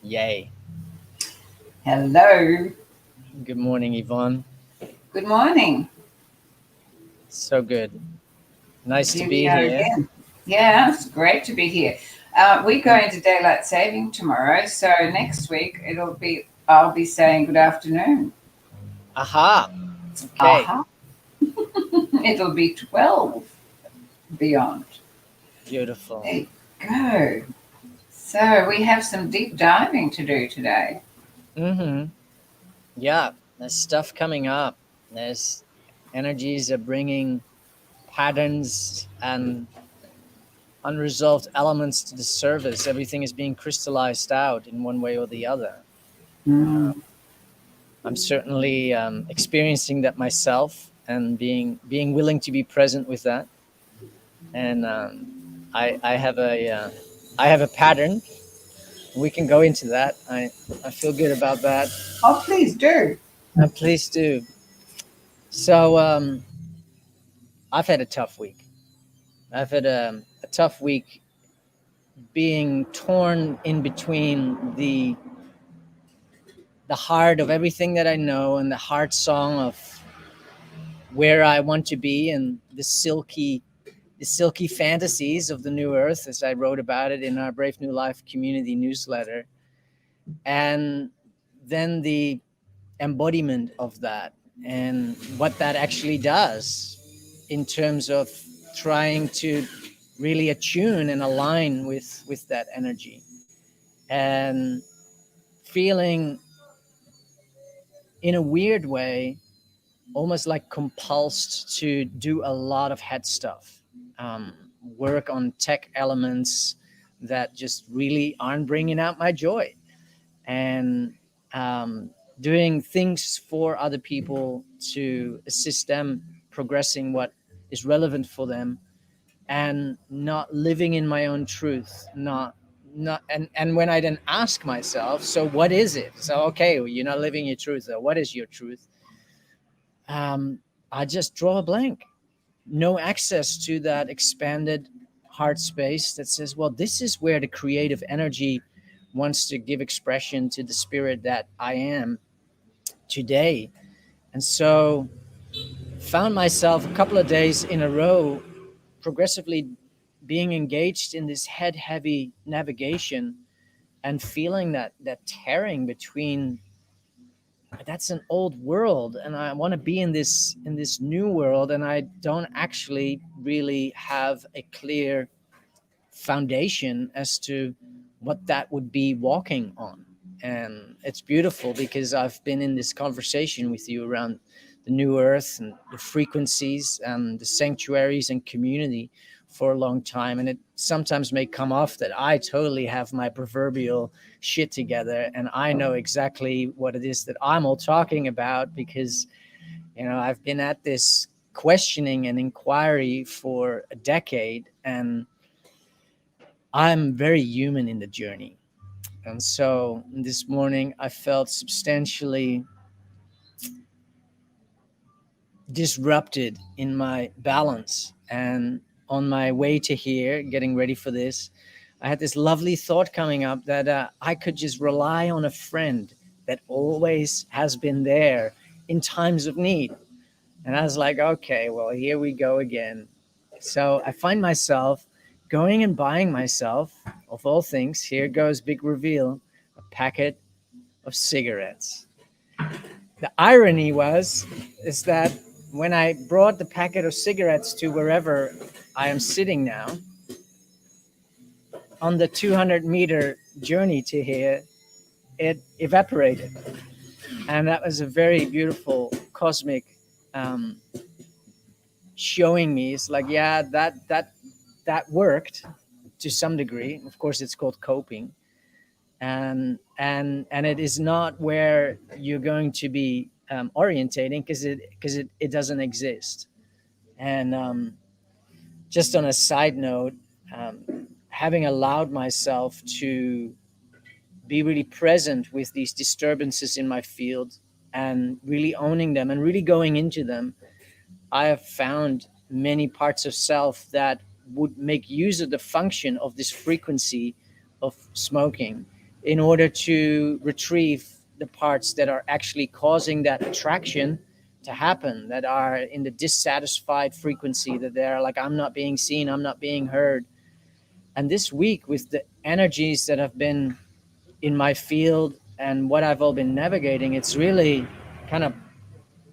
Yay. Hello. Good morning, Yvonne. Good morning. So good. Nice to Here we be are here. again. Yeah, it's great to be here. We go into daylight saving tomorrow, so next week I'll be saying good afternoon. Aha. Okay. Aha. It'll be 12 beyond. Beautiful. There you go. So we have some deep diving to do today. Mm-hmm. Yeah. There's stuff coming up. There's energies are bringing patterns and unresolved elements to the surface. Everything is being crystallized out in one way or the other. Mm. I'm certainly experiencing that myself and being willing to be present with that. And I have a pattern. We can go into that. I feel good about that. Oh, please do. Please do. So I've had a tough week. I've had a tough week being torn in between the heart of everything that I know and the heart song of where I want to be and the silky fantasies of the new earth, as I wrote about it in our Brave New Life community newsletter, and then the embodiment of that and what that actually does in terms of trying to really attune and align with that energy, and feeling in a weird way almost like compulsed to do a lot of head stuff, um, work on tech elements that just really aren't bringing out my joy, and um, doing things for other people to assist them progressing what is relevant for them, and not living in my own truth, not and when I then ask myself, so what is it? So okay, well, you're not living your truth, though. What is your truth? um, I just draw a blank. No access to that expanded heart space that says, well, this is where the creative energy wants to give expression to the spirit that I am today. And so found myself a couple of days in a row progressively being engaged in this head heavy navigation and feeling that tearing between, that's an old world and I want to be in this new world, and I don't actually really have a clear foundation as to what that would be walking on. And it's beautiful because I've been in this conversation with you around the new earth and the frequencies and the sanctuaries and community for a long time, and it sometimes may come off that I totally have my proverbial shit together and I know exactly what it is that I'm all talking about, because I've been at this questioning and inquiry for a decade, and I'm very human in the journey. And so this morning I felt substantially disrupted in my balance. And on my way to here, getting ready for this, I had this lovely thought coming up that I could just rely on a friend that always has been there in times of need. And I was like, okay, well, here we go again. So I find myself going and buying myself, of all things, here goes big reveal, a packet of cigarettes. The irony is that when I brought the packet of cigarettes to wherever I am sitting now, on the 200-meter journey to here, it evaporated. And that was a very beautiful cosmic um, showing me. It's like, yeah, that worked to some degree. Of course, it's called coping, and it is not where you're going to be orientating, because it doesn't exist. And just on a side note, having allowed myself to be really present with these disturbances in my field and really owning them and really going into them, I have found many parts of self that would make use of the function of this frequency of smoking in order to retrieve the parts that are actually causing that attraction to happen, that are in the dissatisfied frequency, that they're like, I'm not being seen, I'm not being heard. And this week, with the energies that have been in my field and what I've all been navigating, it's really kind of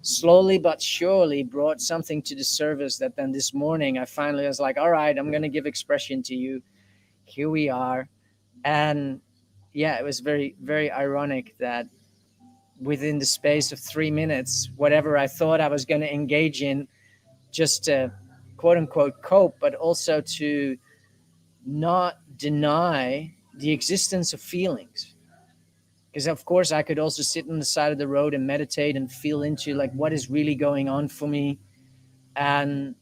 slowly but surely brought something to the surface that then this morning I finally was like, all right, I'm going to give expression to you. Here we are. And yeah, it was very, very ironic that within the space of 3 minutes, whatever I thought I was going to engage in just to quote unquote cope, but also to not deny the existence of feelings. Because of course I could also sit on the side of the road and meditate and feel into like what is really going on for me. And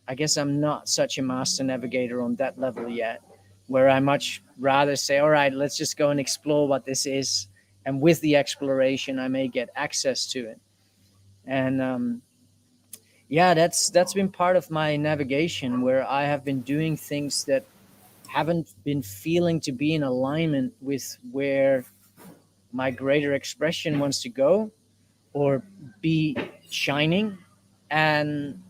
I guess I'm not such a master navigator on that level yet, where I much rather say, all right, let's just go and explore what this is. And with the exploration, I may get access to it. And yeah, that's been part of my navigation, where I have been doing things that haven't been feeling to be in alignment with where my greater expression wants to go or be shining. And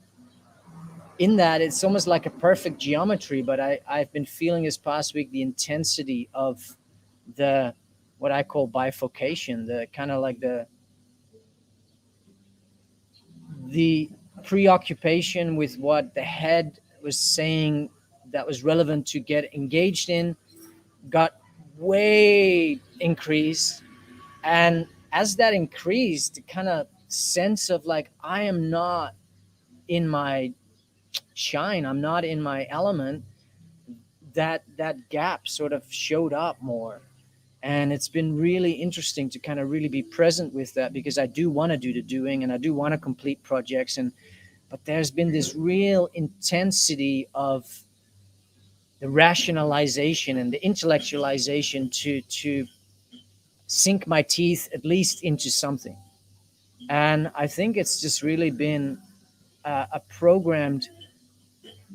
in that, it's almost like a perfect geometry. But I've been feeling this past week the intensity of the what I call bifurcation, the kind of like the preoccupation with what the head was saying that was relevant to get engaged in got way increased. And as that increased, the kind of sense of like, I am not in my shine, I'm not in my element, that gap sort of showed up more. And it's been really interesting to kind of really be present with that, because I do want to do the doing and I do want to complete projects. And but there's been this real intensity of the rationalization and the intellectualization to sink my teeth at least into something. And I think it's just really been a programmed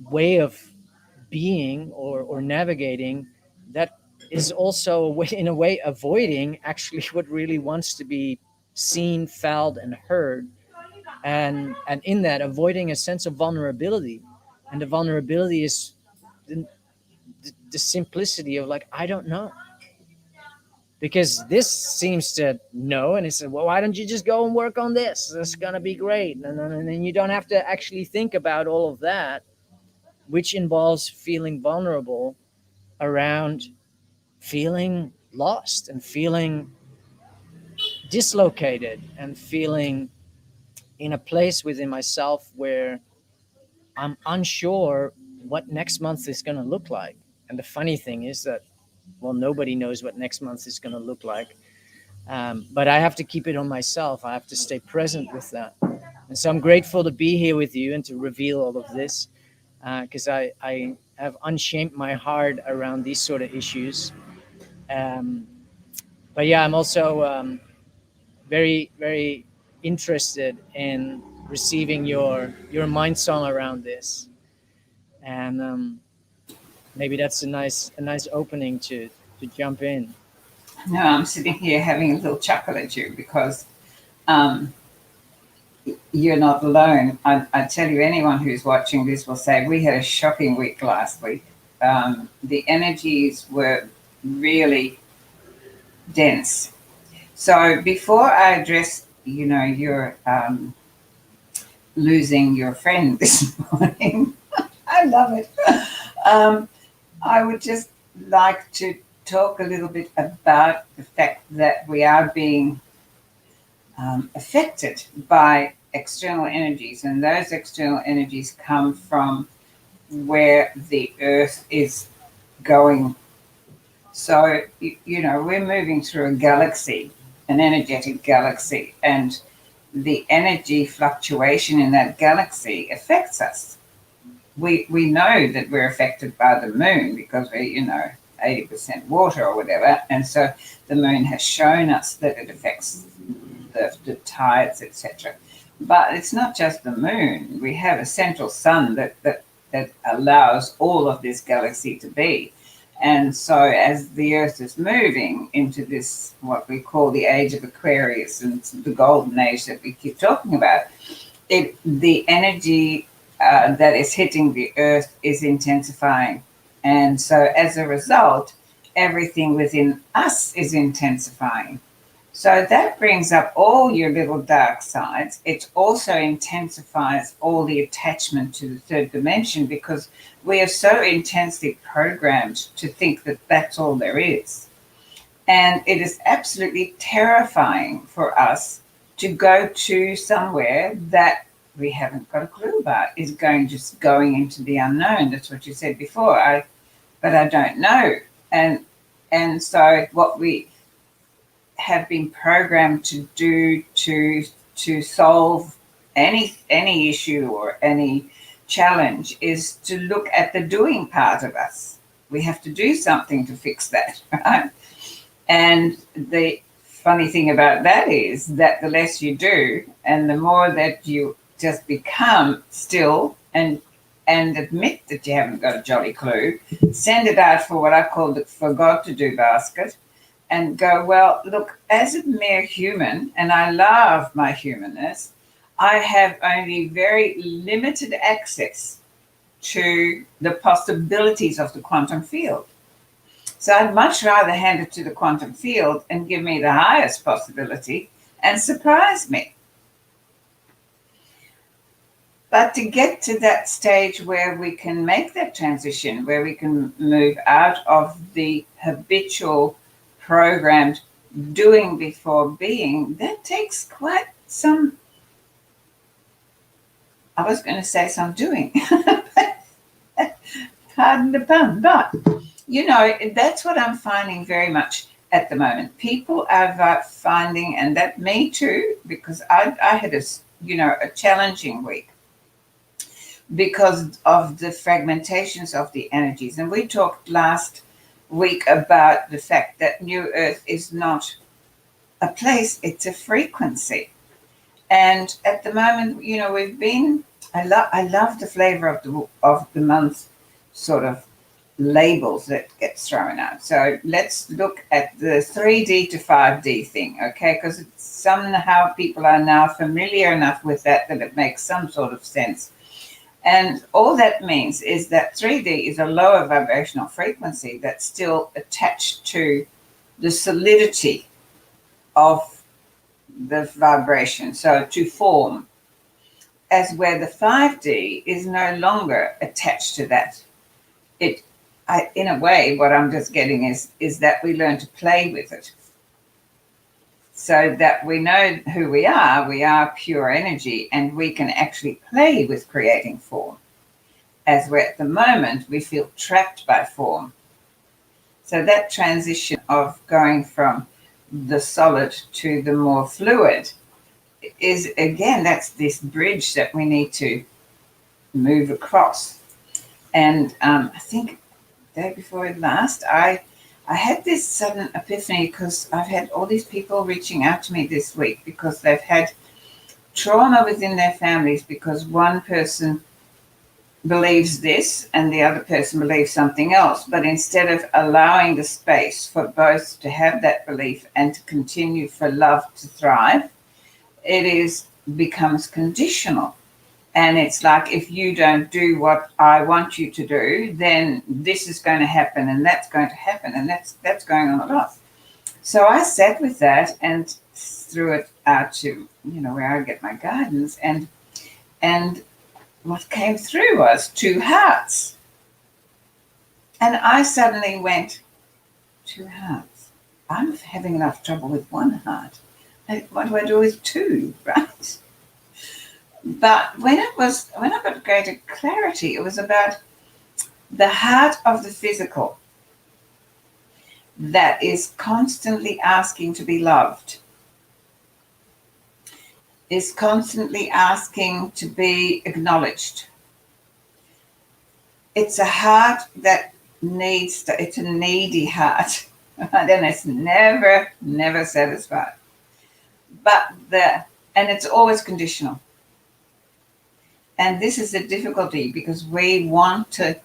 way of being or navigating that is also a way, in a way, avoiding actually what really wants to be seen, felt, and heard. And in that, avoiding a sense of vulnerability. And the vulnerability is the simplicity of like, I don't know, because this seems to know. And it said, well, why don't you just go and work on this? It's gonna be great. And then you don't have to actually think about all of that, which involves feeling vulnerable around feeling lost and feeling dislocated and feeling in a place within myself where I'm unsure what next month is going to look like. And the funny thing is that, well, nobody knows what next month is going to look like. But I have to keep it on myself. I have to stay present with that. And so I'm grateful to be here with you and to reveal all of this, because I have unshamed my heart around these sort of issues. But yeah, I'm also very, very interested in receiving your mind song around this. And maybe that's a nice opening to jump in. No, I'm sitting here having a little chuckle at you because um, you're not alone. I tell you, anyone who's watching this will say we had a shocking week last week. The energies were really dense. So before I address, your losing your friend this morning, I love it. Um, I would just like to talk a little bit about the fact that we are being affected by external energies, and those external energies come from where the earth is going. So, we're moving through a galaxy, an energetic galaxy, and the energy fluctuation in that galaxy affects us. We know that we're affected by the moon because we're 80% water or whatever, and so the moon has shown us that it affects the tides, etc. But it's not just the moon. We have a central sun that allows all of this galaxy to be. And so as the earth is moving into this, what we call the age of Aquarius, and the golden age that we keep talking about, the energy that is hitting the earth is intensifying. And so as a result, everything within us is intensifying. So that brings up all your little dark sides. It also intensifies all the attachment to the third dimension, because we are so intensely programmed to think that that's all there is. And it is absolutely terrifying for us to go to somewhere that we haven't got a clue about, is just going into the unknown. That's what you said before. But I don't know. And so what we have been programmed to do to solve any issue or any challenge is to look at the doing part of us. We have to do something to fix that, right? And the funny thing about that is that the less you do and the more that you just become still and admit that you haven't got a jolly clue, send it out for what I call the for God to do basket, and go, well, look, as a mere human, and I love my humanness, I have only very limited access to the possibilities of the quantum field. So I'd much rather hand it to the quantum field and give me the highest possibility and surprise me. But to get to that stage where we can make that transition, where we can move out of the habitual programmed doing before being, that takes quite some, I was going to say some doing, pardon the pun, but that's what I'm finding very much at the moment. People are finding, and that me too, because I had a challenging week because of the fragmentations of the energies. And we talked last week about the fact that New Earth is not a place, it's a frequency. And at the moment, we've been, I love the flavor of the month sort of labels that gets thrown out. So let's look at the 3D to 5D thing, okay? Because somehow people are now familiar enough with that it makes some sort of sense. And all that means is that 3D is a lower vibrational frequency that's still attached to the solidity of the vibration, so to form, as where the 5D is no longer attached to that. In a way, what I'm just getting is that we learn to play with it, so that we know who we are pure energy, and we can actually play with creating form, as we're at the moment, we feel trapped by form. So that transition of going from the solid to the more fluid is, again, that's this bridge that we need to move across. And I think the day before last, I had this sudden epiphany, because I've had all these people reaching out to me this week because they've had trauma within their families, because one person believes this and the other person believes something else. But instead of allowing the space for both to have that belief and to continue for love to thrive, it becomes conditional. And it's like, if you don't do what I want you to do, then this is going to happen and that's going to happen, and that's going on a lot. So I sat with that and threw it out to, where I get my guidance, and what came through was 2 hearts. And I suddenly went, 2 hearts? I'm having enough trouble with 1 heart. What do I do with 2, right? But when I got greater clarity, it was about the heart of the physical that is constantly asking to be loved, is constantly asking to be acknowledged. It's a heart that it's a needy heart, and it's never satisfied. And it's always conditional. And this is the difficulty, because we want to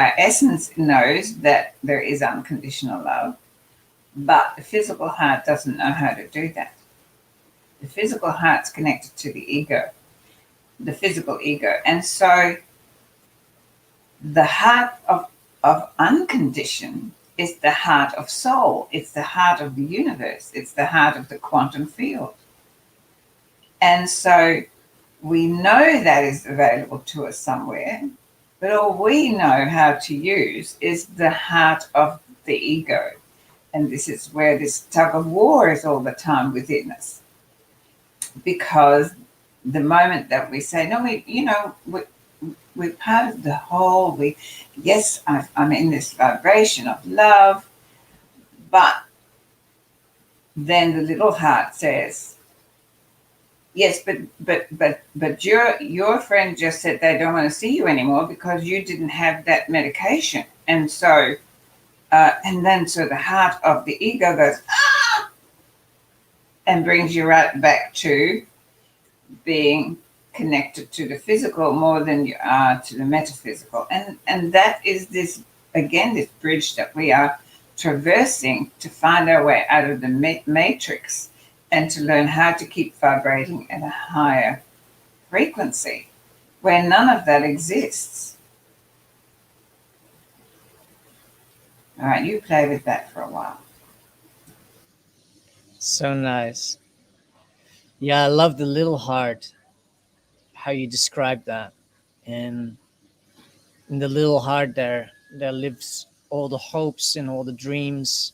our essence knows that there is unconditional love, but the physical heart doesn't know how to do that. The physical heart's connected to the ego, the physical ego. And so the heart of unconditioned is the heart of soul. It's the heart of the universe. It's the heart of the quantum field. And so we know that is available to us somewhere, but all we know how to use is the heart of the ego. And this is where this tug of war is all the time within us. Because the moment that we say, no, we're part of the whole, yes, I'm in this vibration of love, but then the little heart says, yes, but your friend just said they don't want to see you anymore because you didn't have that medication. And so so the heart of the ego goes, ah, and brings you right back to being connected to the physical more than you are to the metaphysical. And that is this, again, this bridge that we are traversing to find our way out of the matrix and to learn how to keep vibrating at a higher frequency where none of that exists. All right, you play with that for a while. So nice. Yeah, I love the little heart, how you describe that. And in the little heart there lives all the hopes and all the dreams.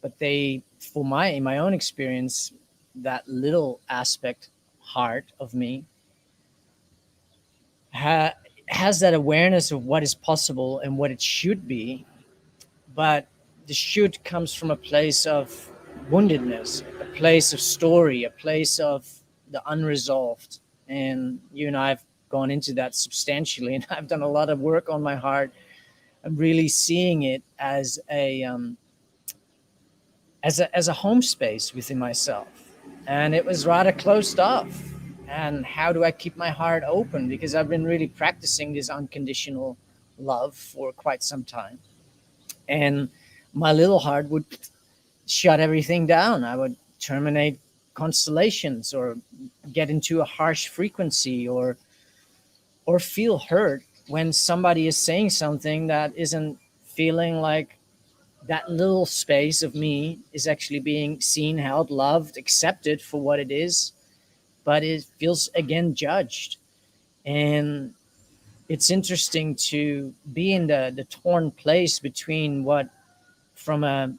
But they, for in my own experience, that little aspect heart of me has that awareness of what is possible and what it should be, but the should comes from a place of woundedness, a place of story, a place of the unresolved. And you and I have gone into that substantially, and I've done a lot of work on my heart. I'm really seeing it as a home space within myself, and it was rather closed off. And how do I keep my heart open? Because I've been really practicing this unconditional love for quite some time, and my little heart would shut everything down. I would terminate constellations or get into a harsh frequency or feel hurt when somebody is saying something that isn't feeling like that little space of me is actually being seen, held, loved, accepted for what it is, but it feels again judged. And it's interesting to be in the torn place between what, from a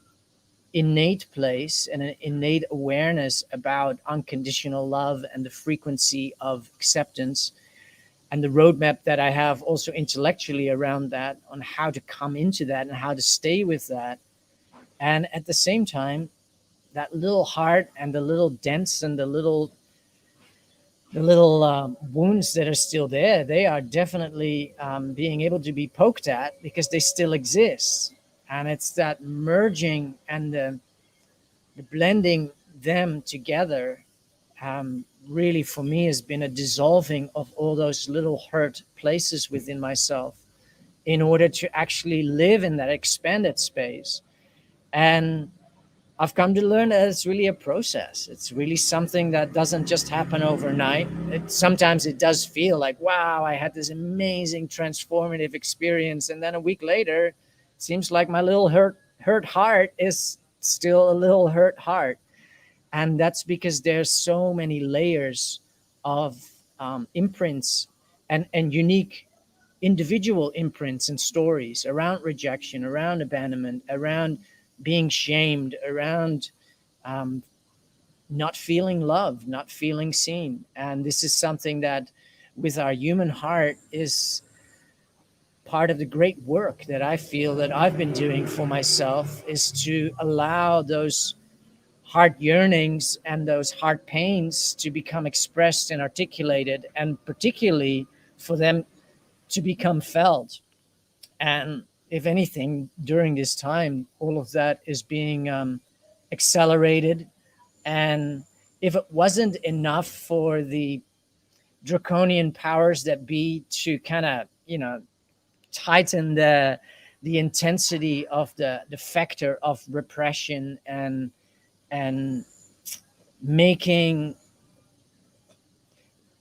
innate place and an innate awareness about unconditional love and the frequency of acceptance, and the roadmap that I have also intellectually around that, on how to come into that and how to stay with that. And at the same time, that little heart and the little dents and the little wounds that are still there, they are definitely being able to be poked at because they still exist. And it's that merging and the blending them together, really for me has been a dissolving of all those little hurt places within myself in order to actually live in that expanded space. And I've come to learn that it's really a process. It's really something that doesn't just happen overnight. Sometimes it does feel like, wow, I had this amazing transformative experience. And then a week later, it seems like my little hurt heart is still a little hurt heart. And that's because there's so many layers of imprints and unique individual imprints and stories around rejection, around abandonment, around being shamed, around um, not feeling loved, not feeling seen. And this is something that, with our human heart, is part of the great work that I feel that I've been doing for myself, is to allow those heart yearnings and those heart pains to become expressed and articulated, and particularly for them to become felt. And if anything, during this time, all of that is being accelerated. And if it wasn't enough for the draconian powers that be to kind of, tighten the intensity of the factor of repression and making.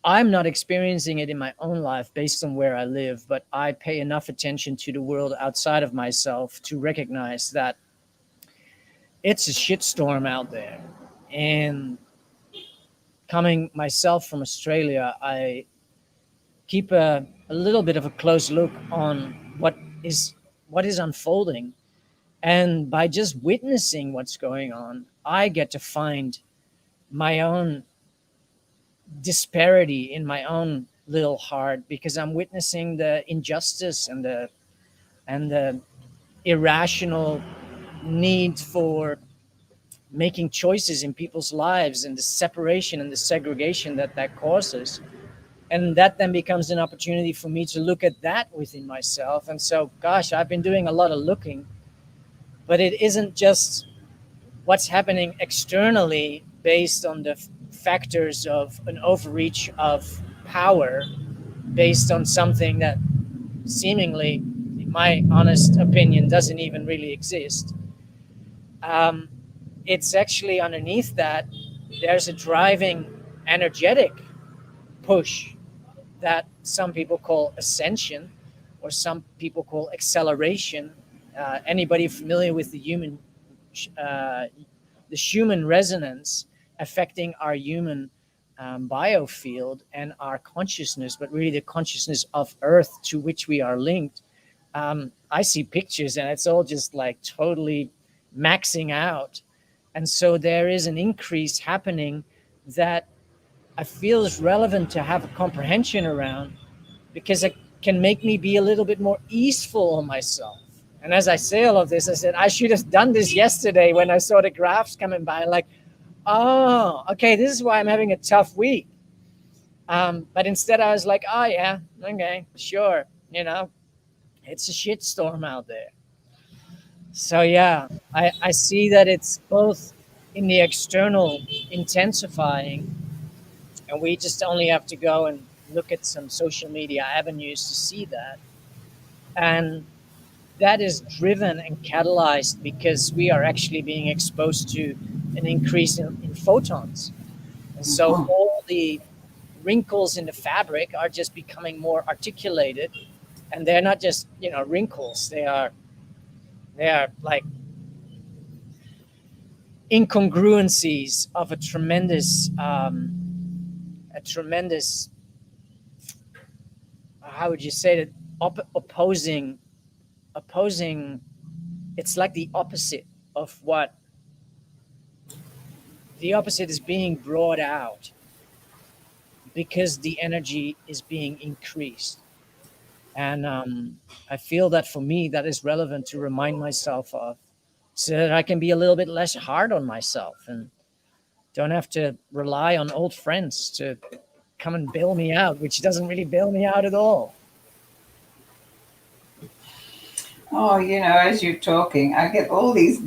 I'm not experiencing it in my own life based on where I live, but I pay enough attention to the world outside of myself to recognize that it's a shitstorm out there. And coming myself from Australia, I keep a little bit of a close look on what is unfolding. And by just witnessing what's going on, I get to find my own disparity in my own little heart, because I'm witnessing the injustice and the irrational need for making choices in people's lives, and the separation and the segregation that causes. And that then becomes an opportunity for me to look at that within myself. And so, gosh, I've been doing a lot of looking, but it isn't just what's happening externally based on the factors of an overreach of power, based on something that seemingly, in my honest opinion, doesn't even really exist. Um, it's actually underneath that, there's a driving energetic push that some people call ascension, or some people call acceleration. Anybody familiar with uh, the Schumann resonance affecting our human biofield and our consciousness, but really the consciousness of Earth to which we are linked? I see pictures and it's all just like totally maxing out. And so there is an increase happening that I feel is relevant to have a comprehension around, because it can make me be a little bit more easeful on myself. And as I say all of this, I said, I should have done this yesterday when I saw the graphs coming by, like, oh, okay, this is why I'm having a tough week. But instead I was like, oh yeah, okay, sure. It's a shitstorm out there. So yeah, I see that it's both in the external intensifying, and we just only have to go and look at some social media avenues to see that. And that is driven and catalyzed because we are actually being exposed to an increase in photons. And so all the wrinkles in the fabric are just becoming more articulated. And they're not just, wrinkles. They are like incongruencies of a tremendous, how would you say that, opposing. It's like the opposite of what the opposite is being brought out, because the energy is being increased. And I feel that for me, that is relevant to remind myself of, so that I can be a little bit less hard on myself and don't have to rely on old friends to come and bail me out, which doesn't really bail me out at all. Oh, as you're talking, I get all these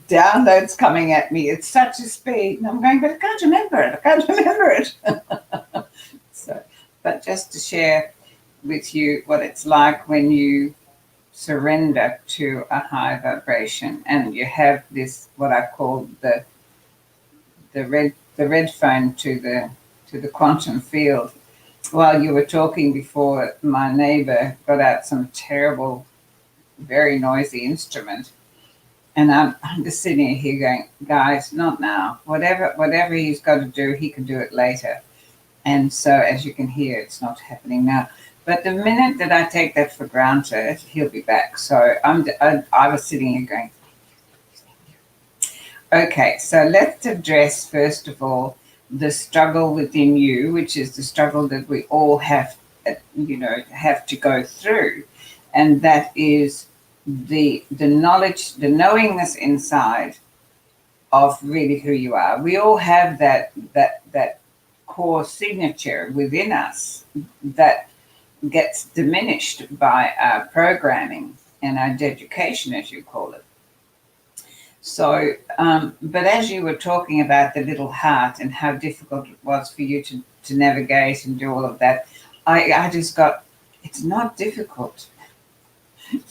downloads coming at me at such a speed, and I'm going, but I can't remember it. I can't remember it. So, but just to share with you what it's like when you surrender to a high vibration, and you have this, what I call the red phone to the quantum field. While you were talking before, my neighbor got out some terrible, very noisy instrument. And I'm just sitting here going, guys, not now. Whatever he's got to do, he can do it later. And so, as you can hear, it's not happening now. But the minute that I take that for granted, he'll be back. So I was sitting here going, okay, so let's address, first of all, the struggle within you, which is the struggle that we all have to go through. And that is the knowledge, the knowingness inside of really who you are. We all have that core signature within us that gets diminished by our programming and our education, as you call it. So, but as you were talking about the little heart and how difficult it was for you to navigate and do all of that, I just got It's not difficult.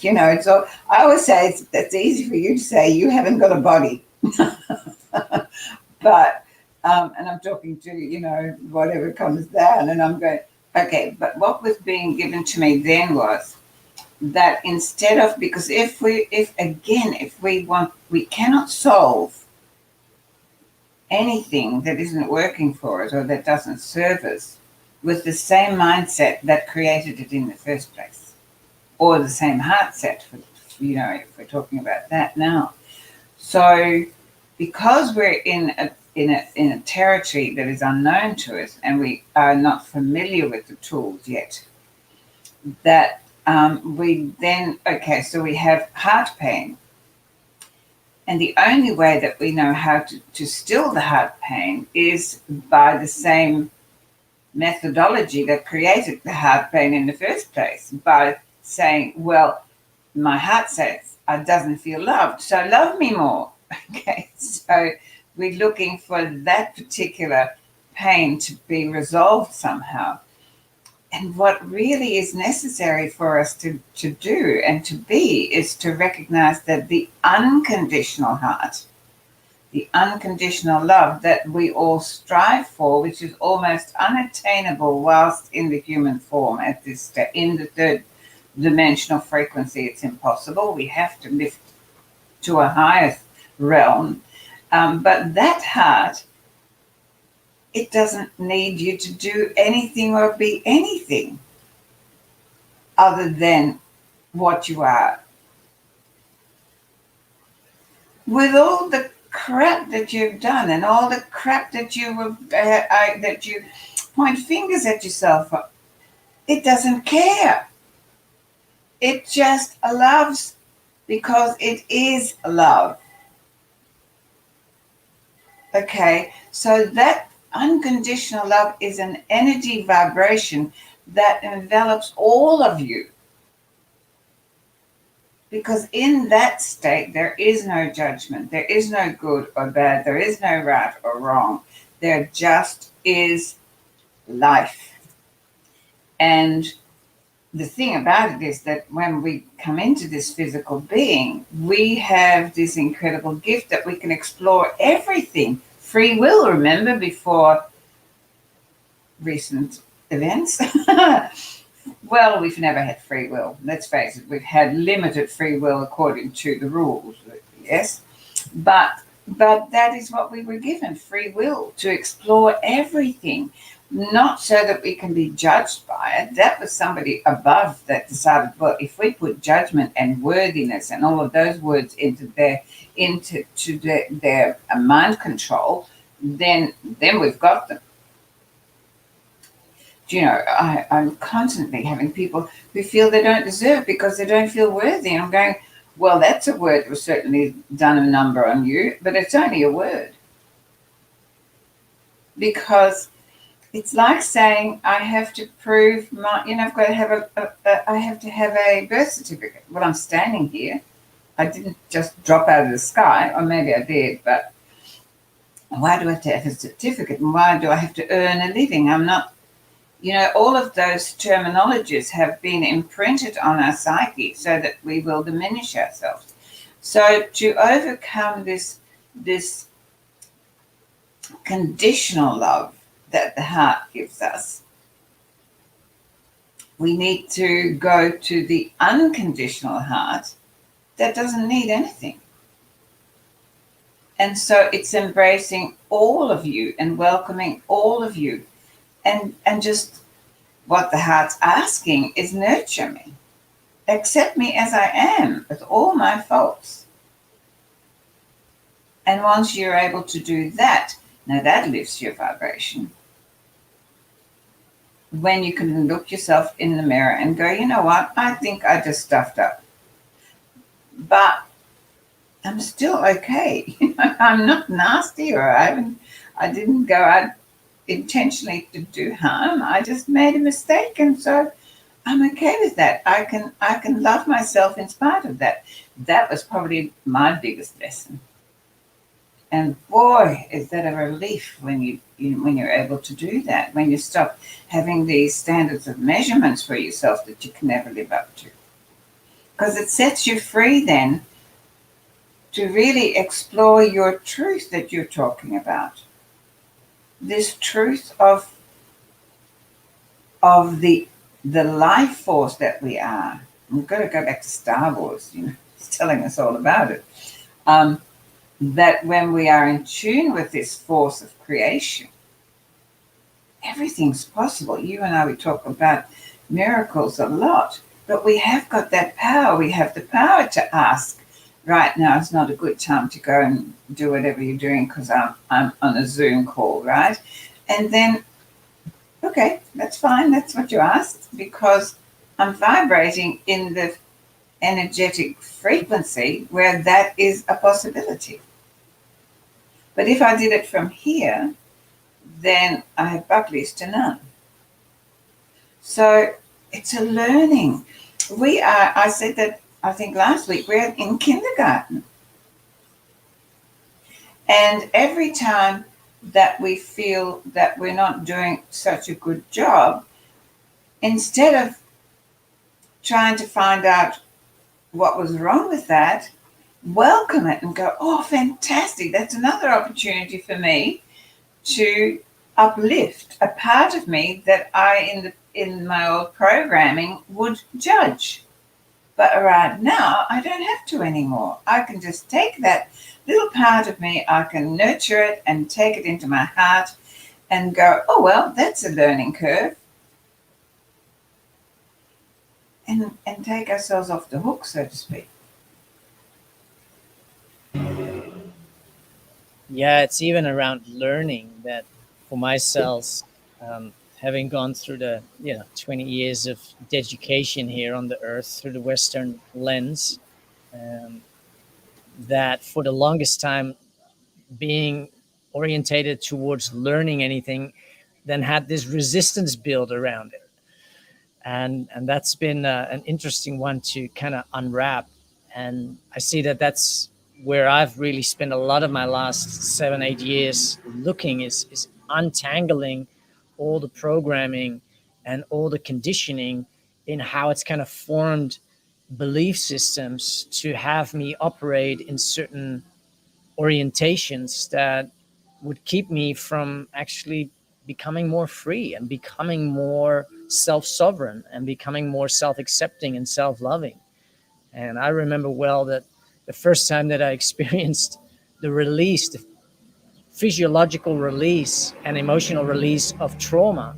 You know, it's all, I always say it's easy for you to say you haven't got a body. But, and I'm talking to, you know, whatever comes down, and I'm going, okay, but what was being given to me then was that instead of, because if we want, we cannot solve anything that isn't working for us or that doesn't serve us with the same mindset that created it in the first place, or the same heart set, you know, if we're talking about that now. So because we're in a territory that is unknown to us and we are not familiar with the tools yet, that we then, okay, so we have heart pain. And the only way that we know how to still the heart pain is by the same methodology that created the heart pain in the first place, by saying, well, my heart says I doesn't feel loved, so love me more. Okay, so we're looking for that particular pain to be resolved somehow. And what really is necessary for us to do and to be is to recognize that the unconditional heart, the unconditional love that we all strive for, which is almost unattainable whilst in the human form at this step, in the third dimensional frequency, it's impossible. We have to lift to a higher realm. But that heart, it doesn't need you to do anything or be anything other than what you are. With all the crap that you've done and all the crap that you point fingers at yourself for, it doesn't care. It just loves because it is love. Okay, so that unconditional love is an energy vibration that envelops all of you. Because in that state, there is no judgment. There is no good or bad. There is no right or wrong. There just is life. And the thing about it is that when we come into this physical being, we have this incredible gift that we can explore everything. Free will, remember, before recent events? Well, we've never had free will. Let's face it, we've had limited free will according to the rules, yes? But that is what we were given, free will, to explore everything, not so that we can be judged by it. That was somebody above that decided, well, if we put judgment and worthiness and all of those words into their mind control, then we've got them. You know, I'm constantly having people who feel they don't deserve because they don't feel worthy. And I'm going, well, that's a word that was certainly done a number on you, but it's only a word. Because it's like saying I have to prove my, you know, I've got to have I have to have a birth certificate. Well, I'm standing here. I didn't just drop out of the sky, or maybe I did, but why do I have to have a certificate? And why do I have to earn a living? I'm not. You know, all of those terminologies have been imprinted on our psyche so that we will diminish ourselves. So to overcome this conditional love that the heart gives us, we need to go to the unconditional heart that doesn't need anything. And so it's embracing all of you and welcoming all of you. And just what the heart's asking is nurture me. Accept me as I am with all my faults. And once you're able to do that, now that lifts your vibration. When you can look yourself in the mirror and go, you know what, I think I just stuffed up. But I'm still okay. You know, I'm not nasty, or I didn't go out intentionally to do harm. I just made a mistake, and so I'm okay with that. I can love myself in spite of that. That was probably my biggest lesson. And boy, is that a relief when when you're able to do that, when you stop having these standards of measurements for yourself that you can never live up to. Because it sets you free then to really explore your truth that you're talking about. This truth of the life force that we are. We've got to go back to Star Wars, it's telling us all about it. That when we are in tune with this force of creation, everything's possible. You and I, we talk about miracles a lot, but we have got that power. We have the power to ask, right now is not a good time to go and do whatever you're doing because I'm on a Zoom call, right? And then, okay, that's fine. That's what you asked, because I'm vibrating in the energetic frequency where that is a possibility. But if I did it from here, then I have bucklies to none. So it's a learning. I said that, I think last week, we're in kindergarten. And every time that we feel that we're not doing such a good job, instead of trying to find out what was wrong with that, welcome it and go, oh, fantastic. That's another opportunity for me to uplift a part of me that I, in my old programming, would judge. But right now, I don't have to anymore. I can just take that little part of me, I can nurture it and take it into my heart and go, oh, well, that's a learning curve. And take ourselves off the hook, so to speak. Yeah, it's even around learning that for myself, having gone through the 20 years of education here on the earth through the Western lens, that for the longest time being orientated towards learning anything, then had this resistance build around it, and that's been an interesting one to kind of unwrap. And I see that that's where I've really spent a lot of my last 7-8 years looking, is untangling all the programming and all the conditioning in how it's kind of formed belief systems to have me operate in certain orientations that would keep me from actually becoming more free and becoming more self-sovereign and becoming more self-accepting and self-loving. And I remember well that the first time that I experienced the release, the physiological release and emotional release of trauma,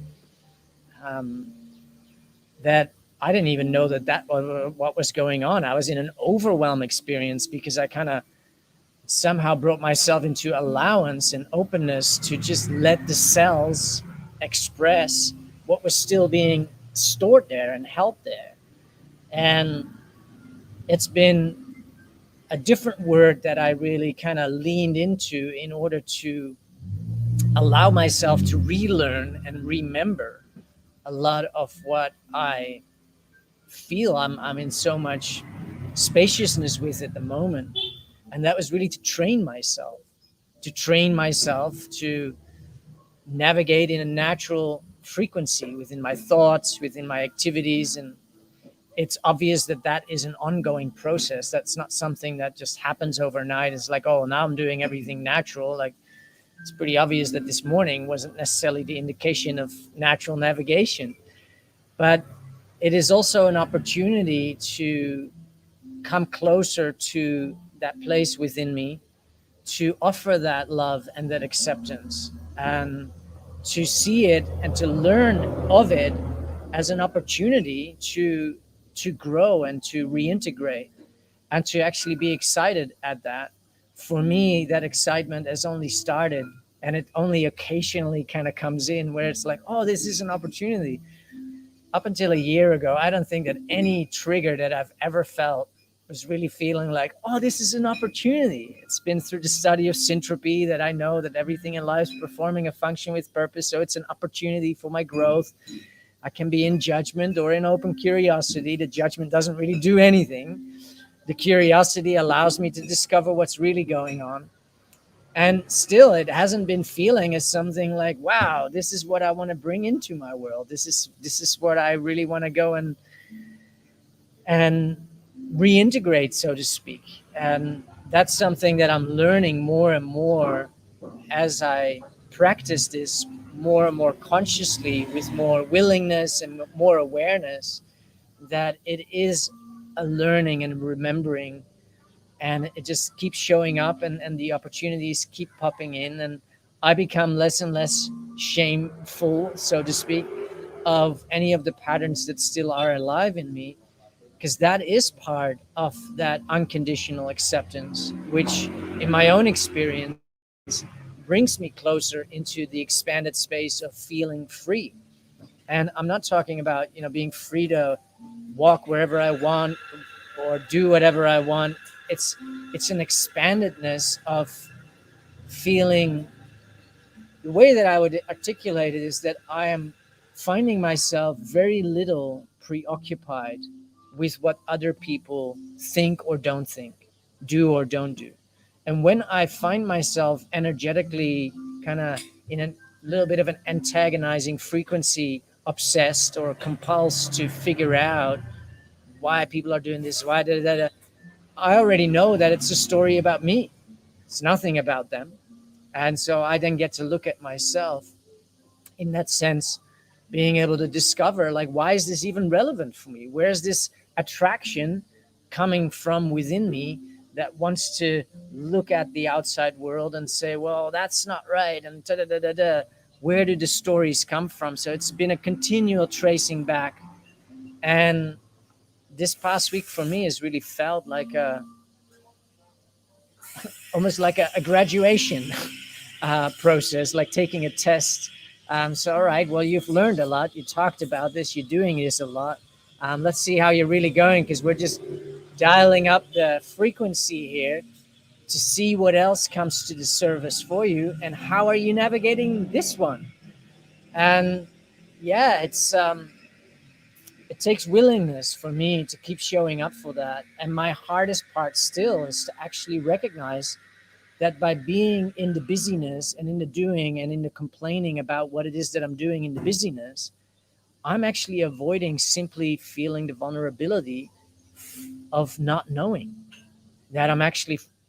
that I didn't even know that what was going on. I was in an overwhelm experience because I kind of somehow brought myself into allowance and openness to just let the cells express what was still being stored there and held there. And it's been a different word that I really kind of leaned into in order to allow myself to relearn and remember a lot of what I feel I'm in so much spaciousness with at the moment. And that was really to train myself to navigate in a natural frequency within my thoughts, within my activities. And it's obvious that that is an ongoing process. That's not something that just happens overnight. It's like, oh, now I'm doing everything natural. Like, it's pretty obvious that this morning wasn't necessarily the indication of natural navigation. But it is also an opportunity to come closer to that place within me, to offer that love and that acceptance, and to see it and to learn of it as an opportunity to grow and to reintegrate and to actually be excited at that. For me, that excitement has only started, and it only occasionally kind of comes in where it's like, oh, this is an opportunity. Up until a year ago, I don't think that any trigger that I've ever felt was really feeling like, oh, this is an opportunity. It's been through the study of syntropy that I know that everything in life is performing a function with purpose. So it's an opportunity for my growth. I can be in judgment or in open curiosity. The judgment doesn't really do anything. The curiosity allows me to discover what's really going on. And still it hasn't been feeling as something like, wow, this is what I want to bring into my world. This is what I really want to go and reintegrate, so to speak. And that's something that I'm learning more and more as I practice this more and more consciously, with more willingness and more awareness, that it is a learning and remembering, and it just keeps showing up, and the opportunities keep popping in, and I become less and less shameful, so to speak, of any of the patterns that still are alive in me, because that is part of that unconditional acceptance, which in my own experience brings me closer into the expanded space of feeling free. And I'm not talking about, being free to walk wherever I want or do whatever I want. It's an expandedness of feeling. The way that I would articulate it is that I am finding myself very little preoccupied with what other people think or don't think, do or don't do. And when I find myself energetically kind of in a little bit of an antagonizing frequency, obsessed or compulsed to figure out why people are doing this, why da, da, da, I already know that it's a story about me. It's nothing about them. And so I then get to look at myself in that sense, being able to discover, like, why is this even relevant for me? Where's this attraction coming from within me that wants to look at the outside world and say, well, that's not right, and da da da da da. Where do the stories come from? So it's been a continual tracing back. And this past week for me has really felt like almost like a graduation process, like taking a test. So, all right, well, you've learned a lot. You talked about this. You're doing this a lot. Let's see how you're really going, because we're just dialing up the frequency here to see what else comes to the surface for you, and how are you navigating this one. And yeah, it takes willingness for me to keep showing up for that. And my hardest part still is to actually recognize that by being in the busyness and in the doing and in the complaining about what it is that I'm doing in the busyness, I'm actually avoiding simply feeling the vulnerability of not knowing that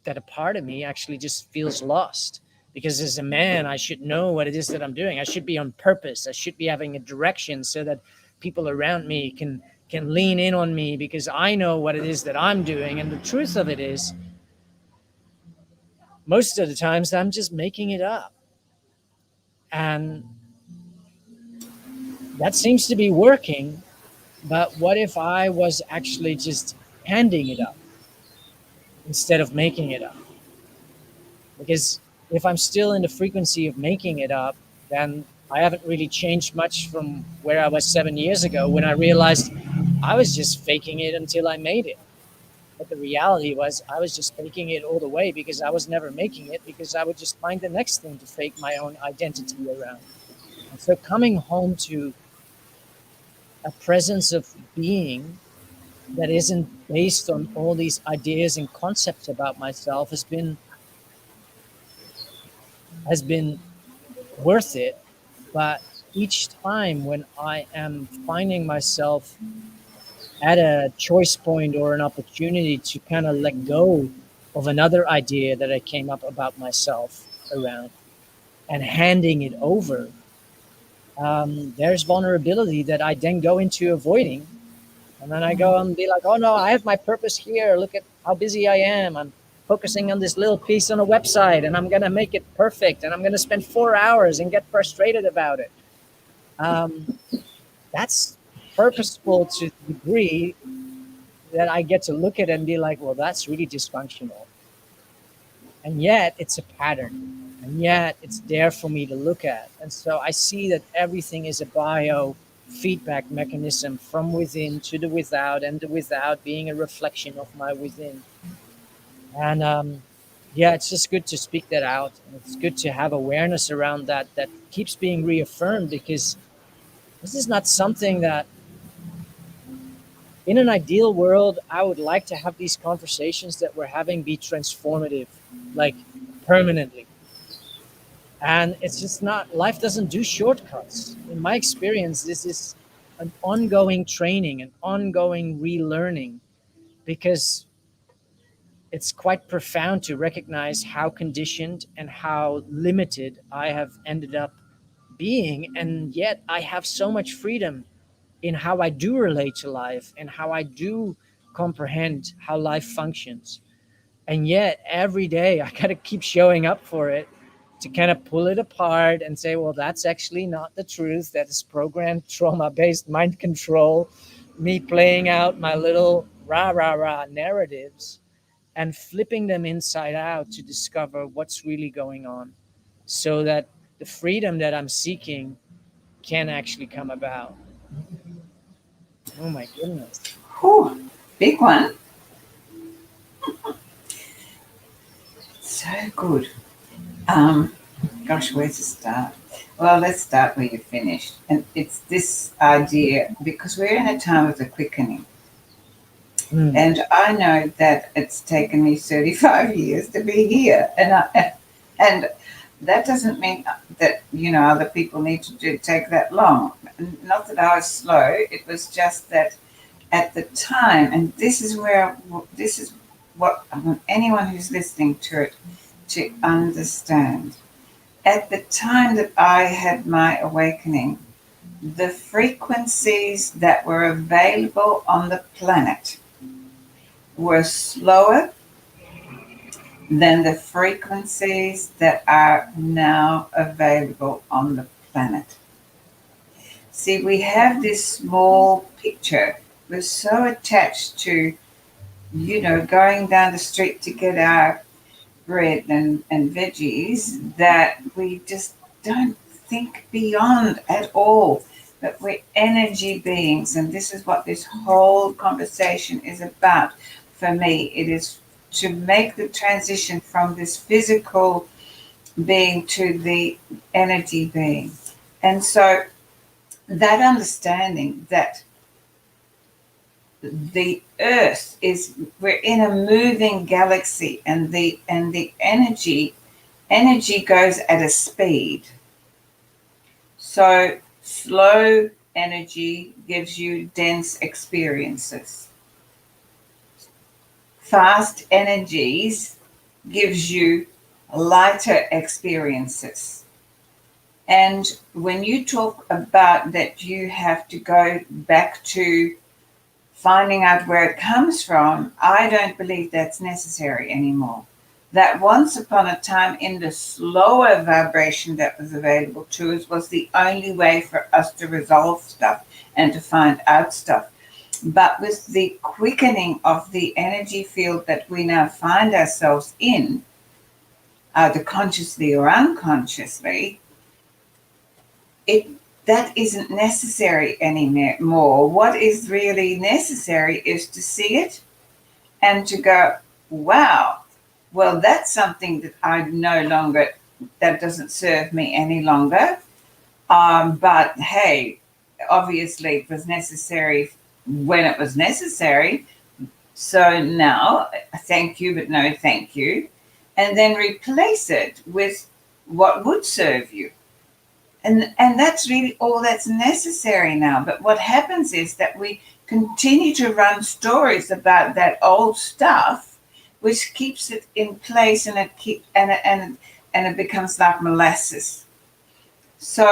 that a part of me actually just feels lost. Because as a man, I should know what it is that I'm doing. I should be on purpose. I should be having a direction so that people around me can lean in on me, because I know what it is that I'm doing. And the truth of it is, most of the times I'm just making it up. And that seems to be working. But what if I was actually just handing it up instead of making it up? Because if I'm still in the frequency of making it up, then I haven't really changed much from where I was 7 years ago, when I realized I was just faking it until I made it. But the reality was, I was just faking it all the way, because I was never making it, because I would just find the next thing to fake my own identity around. And so coming home to a presence of being that isn't based on all these ideas and concepts about myself has been worth it. But each time when I am finding myself at a choice point or an opportunity to kind of let go of another idea that I came up about myself around, and handing it over, there's vulnerability that I then go into avoiding. And then I go and be like, oh no, I have my purpose here. Look at how busy I am. I'm focusing on this little piece on a website, and I'm going to make it perfect. And I'm going to spend 4 hours and get frustrated about it. Um, that's purposeful to the degree that I get to look at it and be like, well, that's really dysfunctional. And yet it's a pattern. And yet it's there for me to look at. And so I see that everything is a biofeedback mechanism, from within to the without, and the without being a reflection of my within. And yeah, it's just good to speak that out. And it's good to have awareness around that, that keeps being reaffirmed, because this is not something that, in an ideal world, I would like to have these conversations that we're having be transformative, like permanently. And it's just not, life doesn't do shortcuts. In my experience, this is an ongoing training, an ongoing relearning, because it's quite profound to recognize how conditioned and how limited I have ended up being. And yet I have so much freedom in how I do relate to life and how I do comprehend how life functions. And yet every day I got to keep showing up for it, to kind of pull it apart and say, well, that's actually not the truth. That is programmed trauma based mind control, me playing out my little rah rah rah narratives and flipping them inside out to discover what's really going on, so that the freedom that I'm seeking can actually come about. Oh my goodness. Whew, big one. So good. Gosh, where to start? Well, let's start where you finished. And it's this idea, because we're in a time of the quickening. And I know that it's taken me 35 years to be here. And that doesn't mean that, other people need to take that long. Not that I was slow. It was just that at the time, and this is what I want anyone who's listening to it to understand. At the time that I had my awakening, the frequencies that were available on the planet were slower than the frequencies that are now available on the planet. See, we have this small picture. We're so attached to, going down the street to get our bread and veggies that we just don't think beyond at all. But we're energy beings, and this is what this whole conversation is about. For me, it is to make the transition from this physical being to the energy being. And so that understanding that the earth we're in a moving galaxy, and the energy goes at a speed. So slow energy gives you dense experiences. Fast energies gives you lighter experiences. And when you talk about that, you have to go back to finding out where it comes from, I don't believe that's necessary anymore. That once upon a time, in the slower vibration that was available to us, was the only way for us to resolve stuff and to find out stuff. But with the quickening of the energy field that we now find ourselves in, either consciously or unconsciously, that isn't necessary anymore. What is really necessary is to see it and to go, wow, well, that's something that that doesn't serve me any longer. But hey, obviously it was necessary when it was necessary. So now, thank you, but no thank you. And then replace it with what would serve you. And that's really all that's necessary now. But what happens is that we continue to run stories about that old stuff, which keeps it in place, and it becomes like molasses. So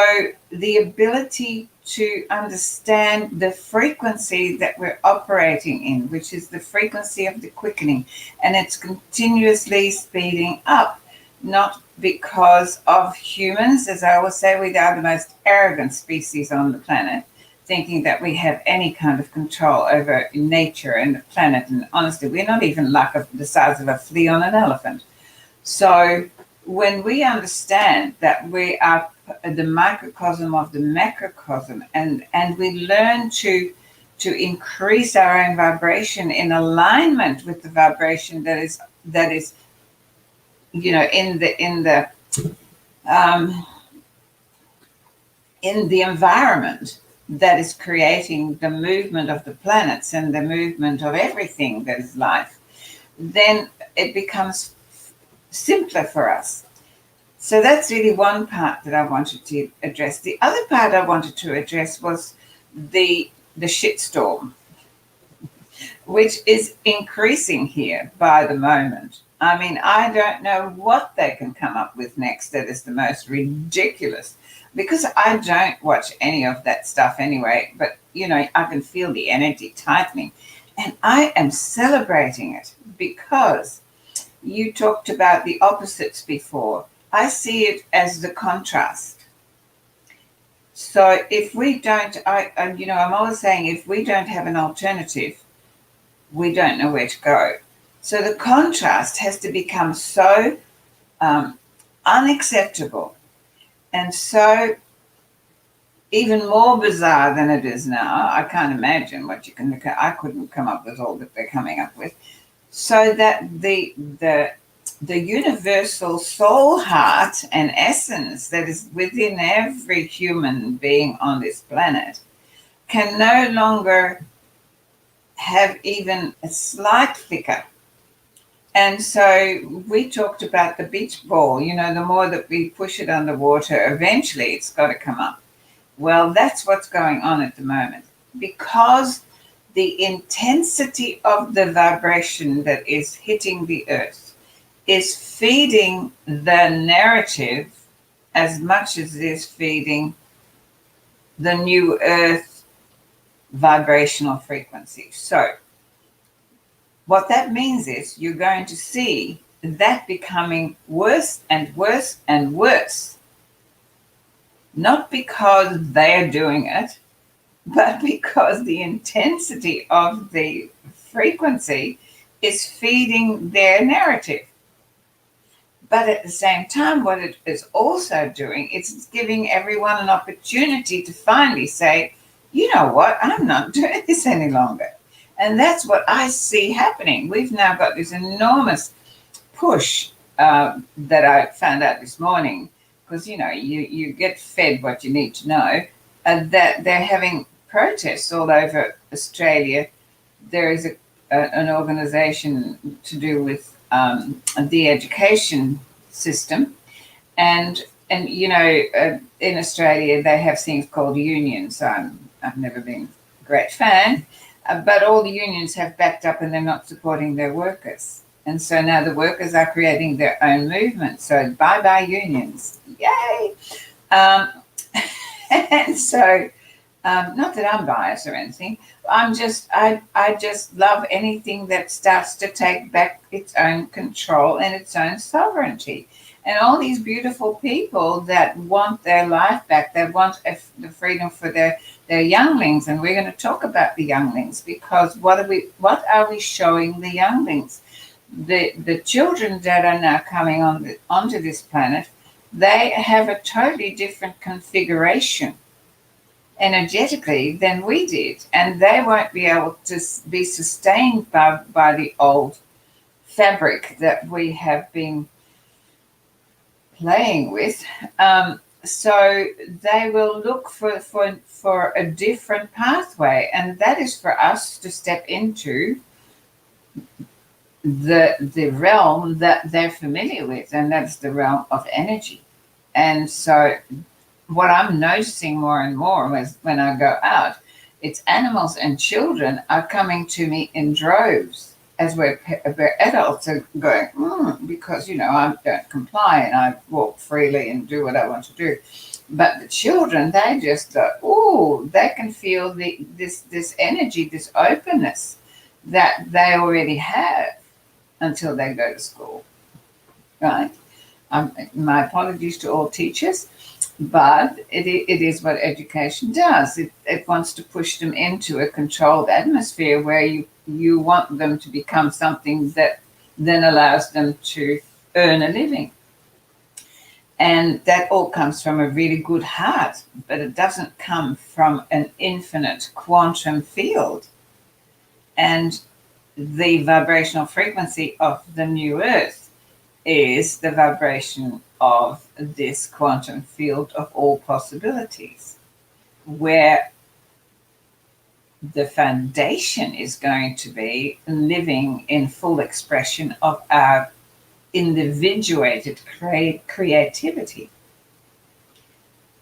the ability to understand the frequency that we're operating in, which is the frequency of the quickening, and it's continuously speeding up. Not because of humans, as I always say, we are the most arrogant species on the planet, thinking that we have any kind of control over nature and the planet. And honestly, we're not even like the size of a flea on an elephant. So when we understand that we are the microcosm of the macrocosm, and we learn to increase our own vibration in alignment with the vibration that is in the environment that is creating the movement of the planets and the movement of everything that is life, then it becomes simpler for us. So that's really one part that I wanted to address. The other part I wanted to address was the shitstorm, which is increasing here by the moment. I mean, I don't know what they can come up with next that is the most ridiculous, because I don't watch any of that stuff anyway, but I can feel the energy tightening, and I am celebrating it because you talked about the opposites before. I see it as the contrast. So if we don't, I'm always saying, if we don't have an alternative, we don't know where to go. So the contrast has to become so unacceptable and so even more bizarre than it is now. I can't imagine what you can look at. I couldn't come up with all that they're coming up with. So that the universal soul heart and essence that is within every human being on this planet can no longer have even a slight flicker. And so we talked about the beach ball, the more that we push it underwater, eventually it's got to come up. Well, that's what's going on at the moment, because the intensity of the vibration that is hitting the earth is feeding the narrative as much as it is feeding the new earth vibrational frequency. So what that means is you're going to see that becoming worse and worse and worse. Not because they're doing it, but because the intensity of the frequency is feeding their narrative. But at the same time, what it is also doing, it's giving everyone an opportunity to finally say, you know what, I'm not doing this any longer. And that's what I see happening. We've now got this enormous push that I found out this morning, because, you get fed what you need to know, that they're having protests all over Australia. There is an organization to do with the education system. And in Australia, they have things called unions. I've never been a great fan, but all the unions have backed up and they're not supporting their workers. And so now the workers are creating their own movement. So bye-bye unions. Yay! And so, not that I'm biased or anything, I just love anything that starts to take back its own control and its own sovereignty. And all these beautiful people that want their life back, they want the freedom for their younglings. And we're going to talk about the younglings, because what are we showing the younglings? The children that are now coming onto this planet, they have a totally different configuration energetically than we did, and they won't be able to be sustained by the old fabric that we have been playing with. So they will look for a different pathway, and that is for us to step into the realm that they're familiar with, and that's the realm of energy. And so what I'm noticing more and more is when I go out, it's animals and children are coming to me in droves as we're adults are going, because, I don't comply and I walk freely and do what I want to do. But the children, they just go, they can feel this energy, this openness that they already have until they go to school, right? My apologies to all teachers, but it is what education does. It wants to push them into a controlled atmosphere where you want them to become something that then allows them to earn a living. And that all comes from a really good heart, but it doesn't come from an infinite quantum field. And the vibrational frequency of the new earth is the vibration of this quantum field of all possibilities, where the foundation is going to be living in full expression of our individuated creativity.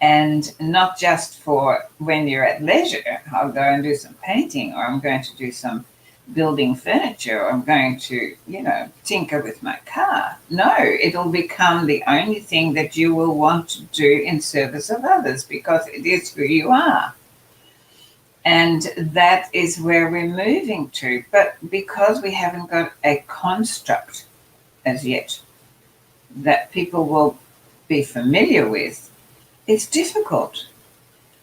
And not just for when you're at leisure, I'll go and do some painting, or I'm going to do some building furniture, or I'm going to, tinker with my car. No, it'll become the only thing that you will want to do in service of others because it is who you are. And that is where we're moving to. But because we haven't got a construct as yet that people will be familiar with, it's difficult.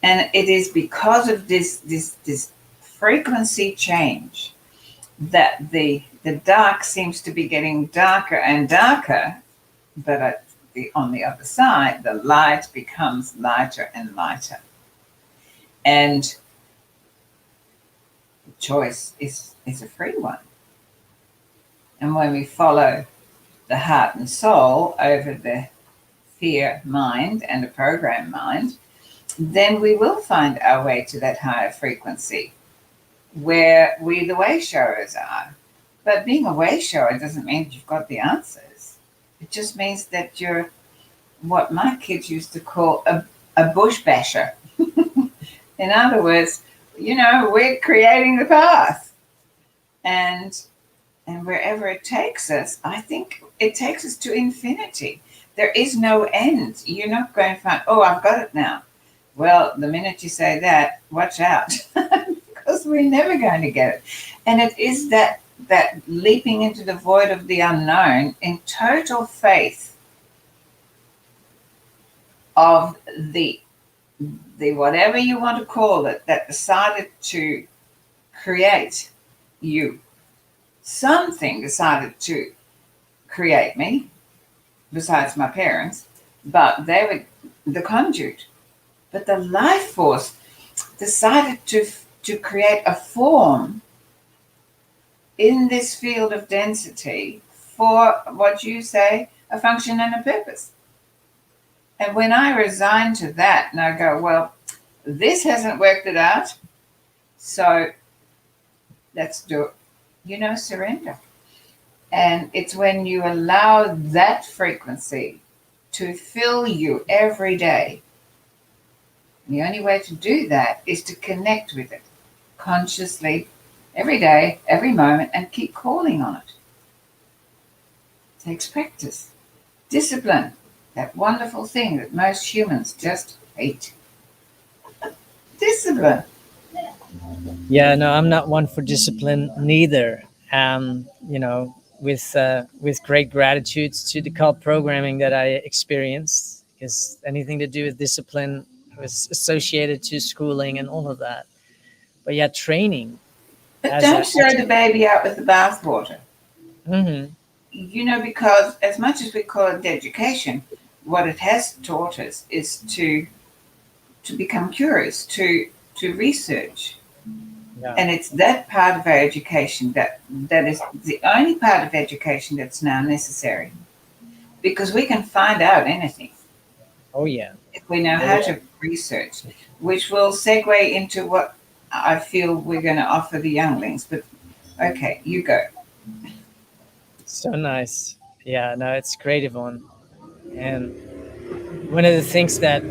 And it is because of this frequency change that the dark seems to be getting darker and darker, but on the other side, the light becomes lighter and lighter. And the choice is a free one. And when we follow the heart and soul over the fear mind and the program mind, then we will find our way to that higher frequency where we, the way showers, are. But being a way shower doesn't mean that you've got the answers. It just means that you're what my kids used to call a bushbasher. In other words, we're creating the path. And wherever it takes us, I think it takes us to infinity. There is no end. You're not going to find, oh, I've got it now. Well, the minute you say that, watch out, because we're never going to get it. And it is that leaping into the void of the unknown in total faith of the whatever you want to call it, that decided to create you. Something decided to create me, besides my parents, but they were the conduit. But the life force decided to create a form in this field of density for what you say, a function and a purpose. And when I resign to that and I go, well, this hasn't worked it out, so let's do it, surrender. And it's when you allow that frequency to fill you every day. The only way to do that is to connect with it consciously every day, every moment, and keep calling on it. It takes practice. Discipline, that wonderful thing that most humans just hate. Discipline. Yeah, no, I'm not one for discipline neither. With great gratitude to the cult programming that I experienced, because anything to do with discipline was associated to schooling and all of that. But yeah, training. But don't throw the baby out with the bathwater. Mm-hmm. Because as much as we call it education, what it has taught us is to become curious, to research. Yeah. And it's that part of our education that is the only part of education that's now necessary, because we can find out anything. Oh yeah. If we know how to research, which will segue into what I feel we're going to offer the younglings. But okay, you go. So nice. Yeah, no, it's great, Yvonne. And one of the things that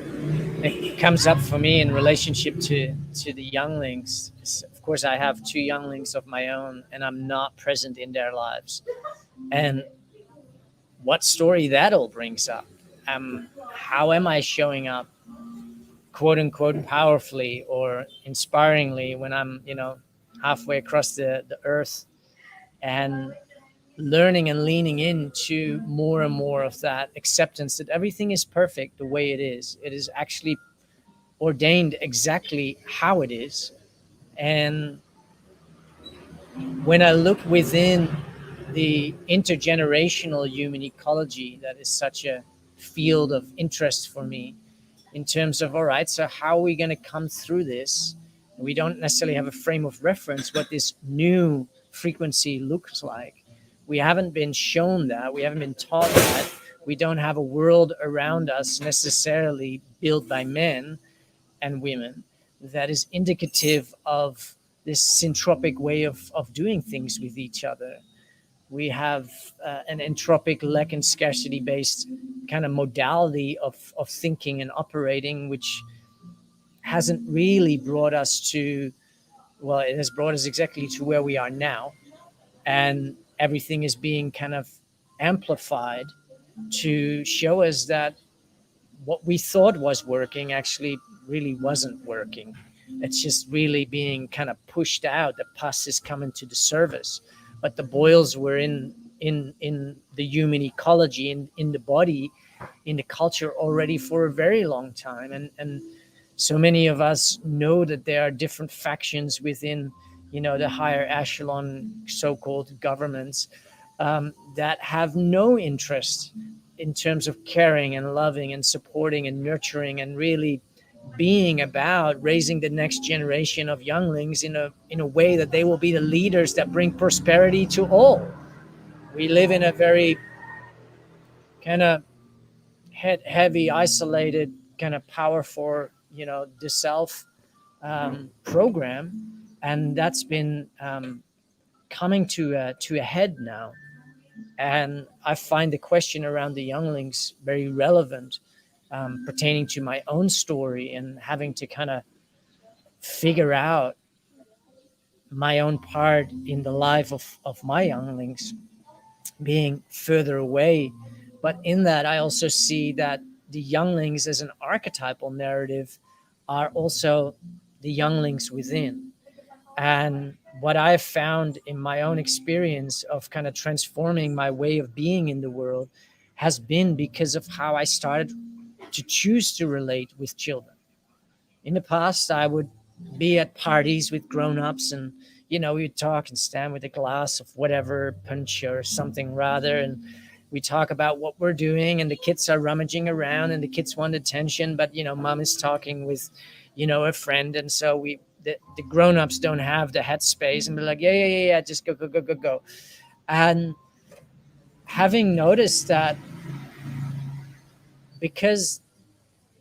it comes up for me in relationship to the younglings is, of course, I have 2 younglings of my own, and I'm not present in their lives. And what story that all brings up. How am I showing up, quote unquote, powerfully or inspiringly when I'm, halfway across the earth, and learning and leaning into more and more of that acceptance that everything is perfect the way it is. It is actually ordained exactly how it is. And when I look within the intergenerational human ecology, that is such a field of interest for me, in terms of, all right, so how are we going to come through this? We don't necessarily have a frame of reference what this new frequency looks like. We haven't been shown that. We haven't been taught that. We don't have a world around us necessarily built by men and women that is indicative of this syntropic way of doing things with each other. We have an entropic lack and scarcity based kind of modality of thinking and operating, which hasn't really brought us to, well, it has brought us exactly to where we are now. And everything is being kind of amplified to show us that what we thought was working actually really wasn't working. It's just really being kind of pushed out. The pus is coming to the surface, but the boils were in the human ecology, in the body, in the culture already for a very long time. And so many of us know that there are different factions within, the higher echelon so-called governments, that have no interest in terms of caring and loving and supporting and nurturing and really being about raising the next generation of younglings in a way that they will be the leaders that bring prosperity to all. We live in a very kind of heavy, isolated, kind of power for the self program, and that's been coming to a head now. And I find the question around the younglings very relevant, pertaining to my own story and having to kind of figure out my own part in the life of my younglings being further away. But in that, I also see that the younglings as an archetypal narrative are also the younglings within. And what I've found in my own experience of kind of transforming my way of being in the world has been because of how I started to choose to relate with children. In the past, I would be at parties with grown-ups, and we'd talk and stand with a glass of whatever, punch or something rather, and we talk about what we're doing, and the kids are rummaging around and the kids want attention, but mom is talking with a friend, and so the grown-ups don't have the headspace and be like, yeah, just go, go, go, go, go. And having noticed that, because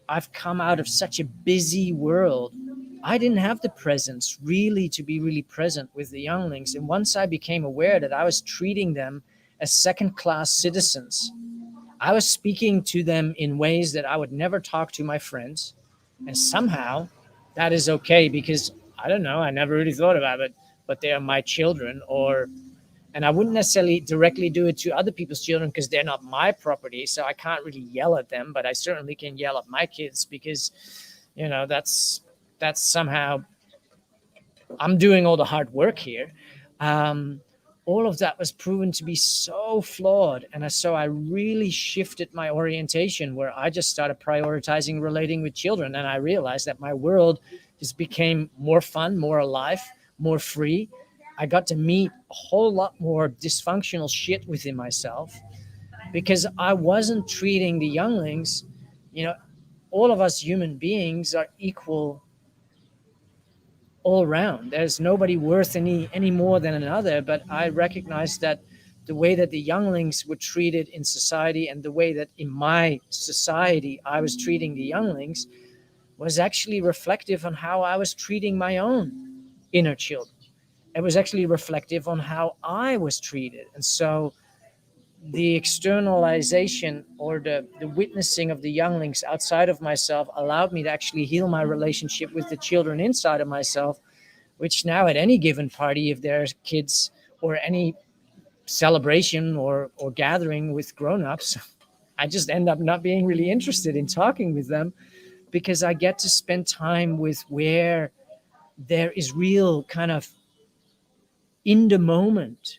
I've come out of such a busy world, I didn't have the presence really to be really present with the younglings. And once I became aware that I was treating them as second-class citizens, I was speaking to them in ways that I would never talk to my friends. And somehow that is okay, because I don't know, I never really thought about it, but they are my children. And I wouldn't necessarily directly do it to other people's children because they're not my property. So I can't really yell at them, but I certainly can yell at my kids, because, that's somehow I'm doing all the hard work here. Um, all of that was proven to be so flawed. And so I really shifted my orientation, where I just started prioritizing relating with children. And I realized that my world just became more fun, more alive, more free. I got to meet a whole lot more dysfunctional shit within myself, because I wasn't treating the younglings, you know, all of us human beings are equal all around. There's nobody worth any more than another. But I recognize that the way that the younglings were treated in society, and the way that in my society I was treating the younglings, was actually reflective on how I was treating my own inner children. It was actually reflective on how I was treated. And so the externalization, or the witnessing of the younglings outside of myself, allowed me to actually heal my relationship with the children inside of myself, which now at any given party, if there's kids or any celebration or gathering with grown-ups, I just end up not being really interested in talking with them, because I get to spend time with where there is real kind of in the moment,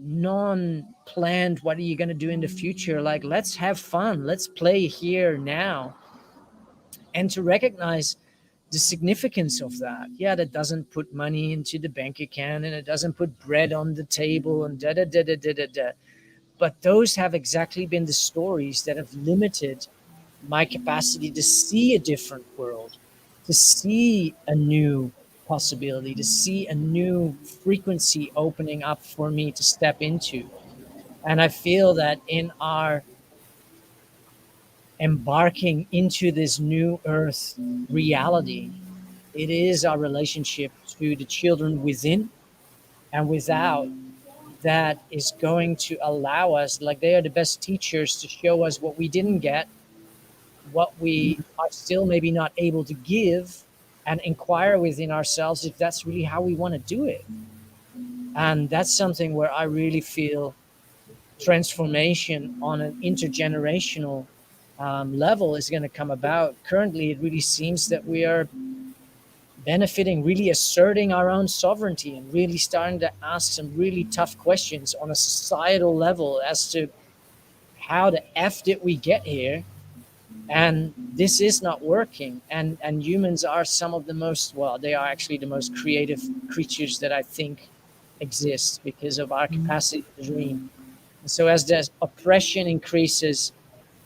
non-planned, what are you going to do in the future, like let's have fun, let's play here now. And to recognize the significance of that. Yeah, that doesn't put money into the bank account, and it doesn't put bread on the table, and da da da da da da da. But those have exactly been the stories that have limited my capacity to see a different world, to see a new possibility, to see a new frequency opening up for me to step into. And I feel that in our embarking into this new earth reality, it is our relationship to the children within and without that is going to allow us, like they are the best teachers to show us what we didn't get, what we are still maybe not able to give, and inquire within ourselves if that's really how we want to do it. And that's something where I really feel transformation on an intergenerational level is going to come about. Currently, it really seems that we are benefiting, really asserting our own sovereignty and really starting to ask some really tough questions on a societal level as to how the F did we get here? And this is not working. And humans are some of the most, well, they are actually the most creative creatures that I think exist because of our capacity to dream. And so as the oppression increases,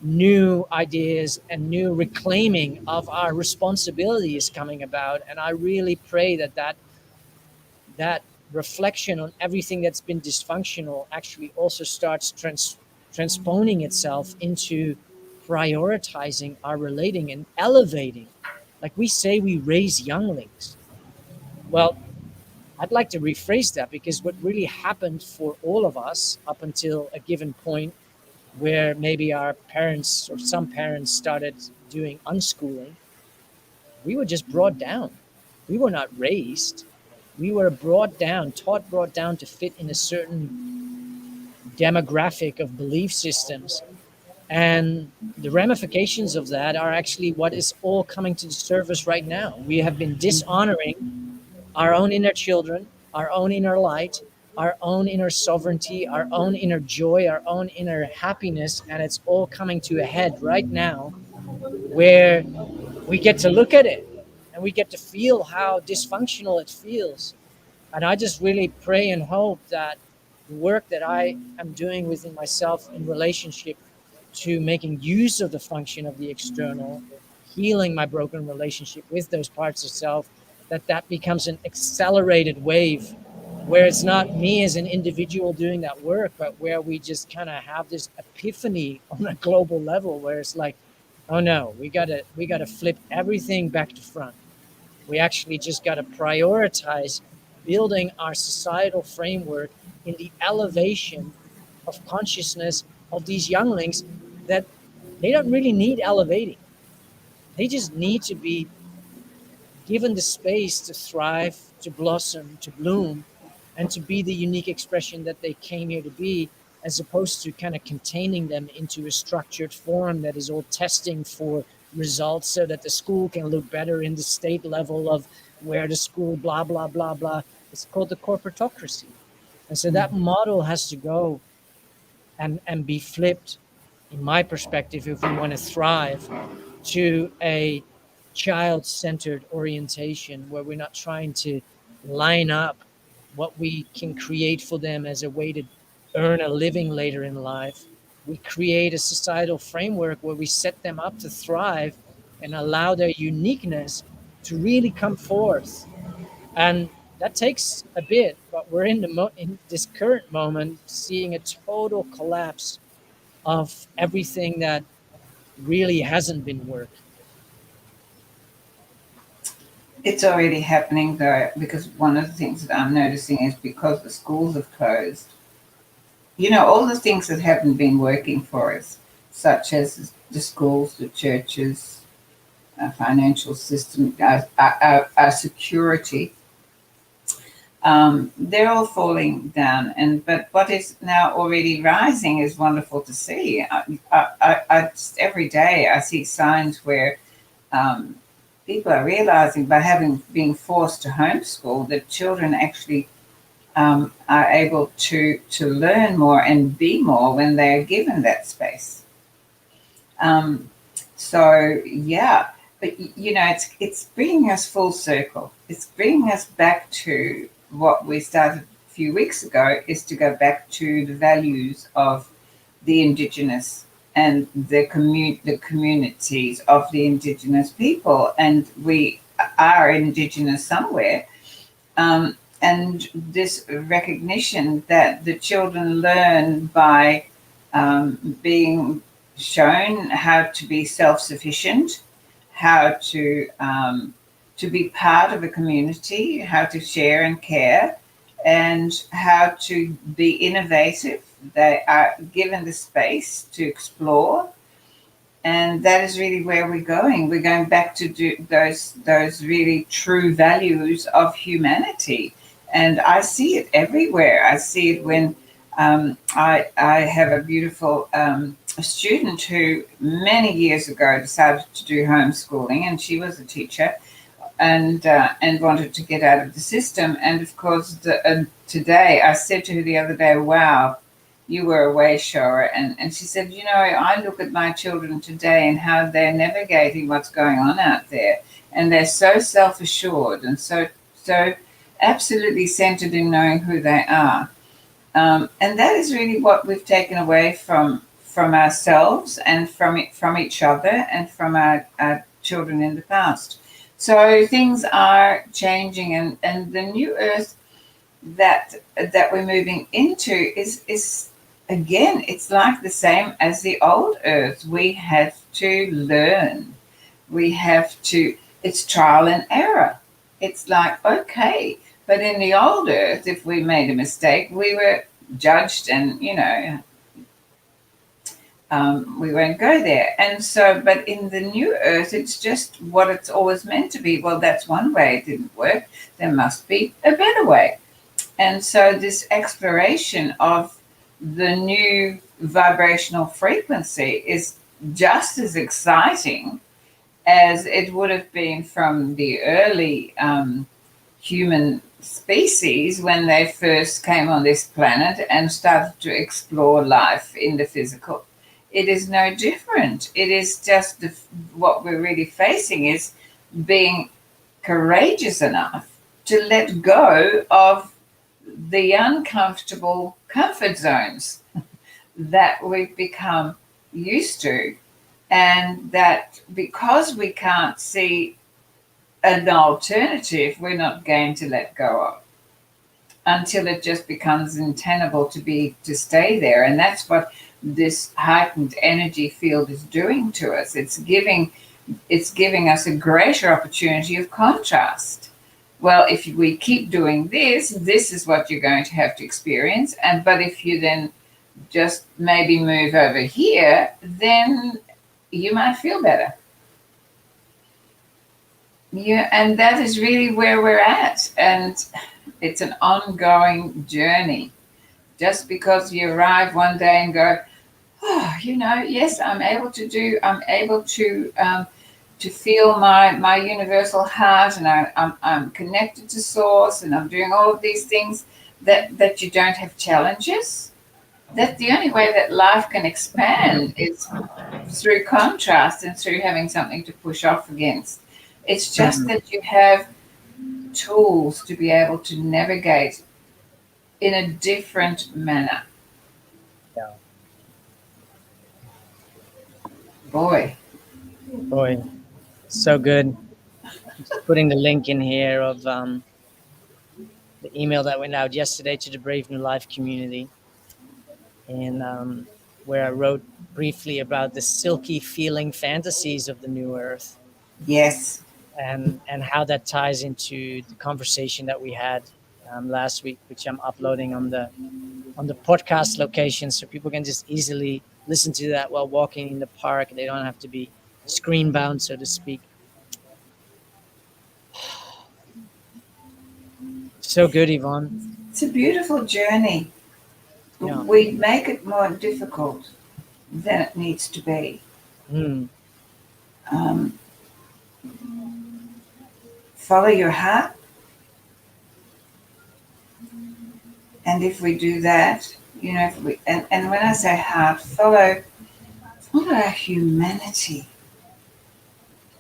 new ideas and new reclaiming of our responsibility is coming about. And I really pray that that reflection on everything that's been dysfunctional actually also starts transponing itself into prioritizing our relating and elevating. Like we say, we raise younglings. Well, I'd like to rephrase that, because what really happened for all of us up until a given point where maybe our parents or some parents started doing unschooling, we were just brought down. We were not raised. We were brought down to fit in a certain demographic of belief systems. And the ramifications of that are actually what is all coming to the surface right now. We have been dishonoring our own inner children, our own inner light, our own inner sovereignty, our own inner joy, our own inner happiness. And it's all coming to a head right now, where we get to look at it and we get to feel how dysfunctional it feels. And I just really pray and hope that the work that I am doing within myself in relationship to making use of the function of the external, healing my broken relationship with those parts of self, that becomes an accelerated wave where it's not me as an individual doing that work, but where we just kind of have this epiphany on a global level where it's like, oh no, we gotta flip everything back to front. We actually just got to prioritize building our societal framework in the elevation of consciousness of these younglings, that they don't really need elevating. They just need to be given the space to thrive, to blossom, to bloom, and to be the unique expression that they came here to be, as opposed to kind of containing them into a structured form that is all testing for results so that the school can look better in the state level of where the school, blah, blah, blah, blah. It's called the corporatocracy. And so that model has to go and be flipped, in my perspective, if we want to thrive, to a child centered orientation where we're not trying to line up what we can create for them as a way to earn a living later in life. We create a societal framework where we set them up to thrive and allow their uniqueness to really come forth. And that takes a bit, but we're in this current moment seeing a total collapse of everything that really hasn't been working. It's already happening though, because one of the things that I'm noticing is because the schools have closed, all the things that haven't been working for us, such as the schools, the churches, our financial system, our security, they're all falling down. But what is now already rising is wonderful to see. I just, every day I see signs where people are realizing, by being forced to homeschool, that children actually are able to learn more and be more when they are given that space. So yeah, but it's bringing us full circle. It's bringing us back to what we started a few weeks ago, is to go back to the values of the Indigenous and the communities of the Indigenous people. And we are Indigenous somewhere. And this recognition that the children learn by being shown how to be self-sufficient, how to be part of a community, how to share and care. and how to be innovative. They are given the space to explore, and that is really where we're going. We're going back to do those really true values of humanity, and I see it everywhere. I see it when I have a beautiful student who many years ago decided to do homeschooling, and she was a teacher, and wanted to get out of the system. And of course, today I said to her the other day, "Wow, you were a way shower." And she said, I look at my children today and how they're navigating what's going on out there, and they're so self-assured and so absolutely centered in knowing who they are. And that is really what we've taken away from ourselves and from each other and from our children in the past. So things are changing, and the new earth that we're moving into is again, it's like the same as the old earth. We have to learn. We have to, it's trial and error. It's like, okay, but in the old earth, if we made a mistake, we were judged, and we won't go there. And so, but in the new earth, it's just what it's always meant to be. Well, that's one way, it didn't work. There must be a better way. And so this exploration of the new vibrational frequency is just as exciting as it would have been from the early human species when they first came on this planet and started to explore life in the physical. It is no different. It is just what we're really facing is being courageous enough to let go of the uncomfortable comfort zones that we've become used to, and that because we can't see an alternative, we're not going to let go of until it just becomes untenable to stay there. And that's what this heightened energy field is doing to us. It's giving us a greater opportunity of contrast. Well, if we keep doing this is what you're going to have to experience. But if you then just maybe move over here, then you might feel better. Yeah, and that is really where we're at. And it's an ongoing journey. Just because you arrive one day and go, oh, yes, I'm able to feel my universal heart, and I'm connected to source, and I'm doing all of these things, that you don't have challenges. That the only way that life can expand is through contrast and through having something to push off against. It's just that you have tools to be able to navigate in a different manner. Yeah. Boy, so good. Just putting the link in here of the email that went out yesterday to the Brave New Life community, and where I wrote briefly about the silky feeling fantasies of the new earth, yes. and how that ties into the conversation that we had last week, which I'm uploading on the podcast location, so people can just easily listen to that while walking in the park. They don't have to be screen bound, so to speak. So good, Yvonne. It's a beautiful journey. Yeah. We make it more difficult than it needs to be. Um, follow your heart. And if we do that, and when I say heart, follow our humanity.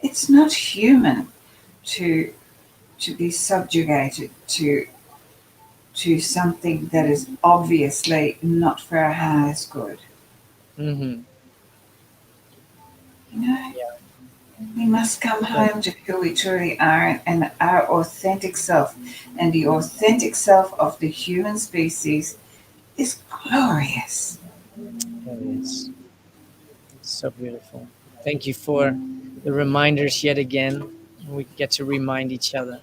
It's not human to be subjugated to something that is obviously not for our highest good. Mm-hmm. Yeah. We must come home to who we truly are, and our authentic self. And the authentic self of the human species is glorious. It is. It's so beautiful. Thank you for the reminders yet again. We get to remind each other.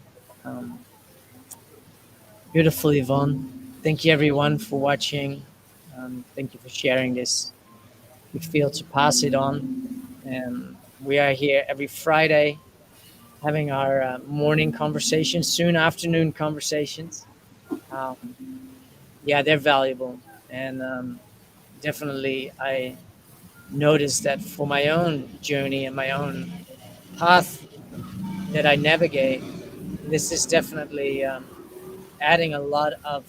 Beautiful, Yvonne. Thank you, everyone, for watching. Thank you for sharing this. We feel to pass it on. And we are here every Friday having our morning conversations, soon afternoon conversations. Um, yeah, they're valuable. And definitely, I noticed that for my own journey and my own path that I navigate, this is definitely adding a lot of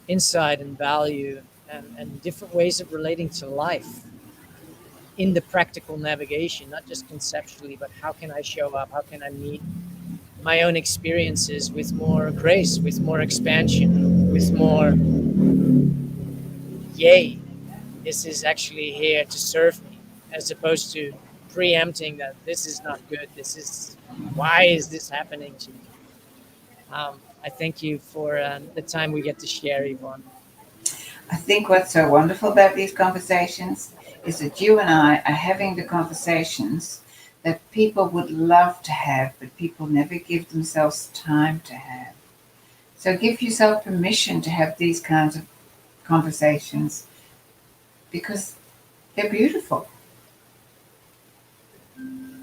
insight and value and different ways of relating to life in the practical navigation, not just conceptually, but how can I show up? How can I meet my own experiences with more grace, with more expansion, with more, yay, this is actually here to serve me, as opposed to preempting that this is not good. This is, why is this happening to me? I thank you for the time we get to share, Yvonne. I think what's so wonderful about these conversations is that you and I are having the conversations that people would love to have, but people never give themselves time to have. So give yourself permission to have these kinds of conversations because they're beautiful.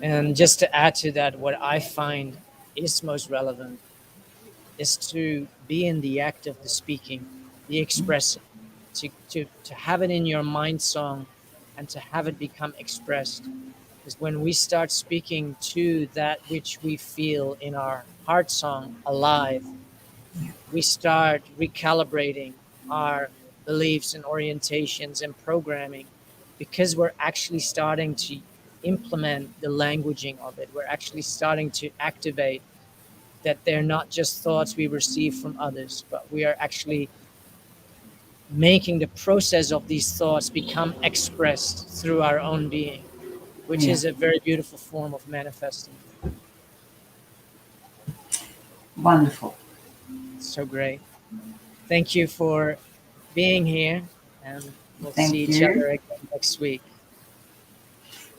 And just to add to that, what I find is most relevant is to be in the act of the speaking, the expressing, to have it in your mind song and to have it become expressed. Because when we start speaking to that which we feel in our heart song alive, we start recalibrating our beliefs and orientations and programming, because we're actually starting to implement the languaging of it. We're actually starting to activate that they're not just thoughts we receive from others, but we are actually making the process of these thoughts become expressed through our own being, which Yeah, is a very beautiful form of manifesting. wonderful. So great. Thank you for being here, and we'll see Thank each you. other again next week.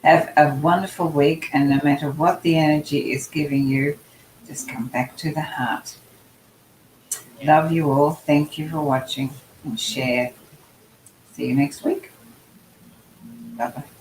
Have a wonderful week, and no matter what the energy is giving you, just come back to the heart. Love you all. Thank you for watching and share. See you next week. Bye bye.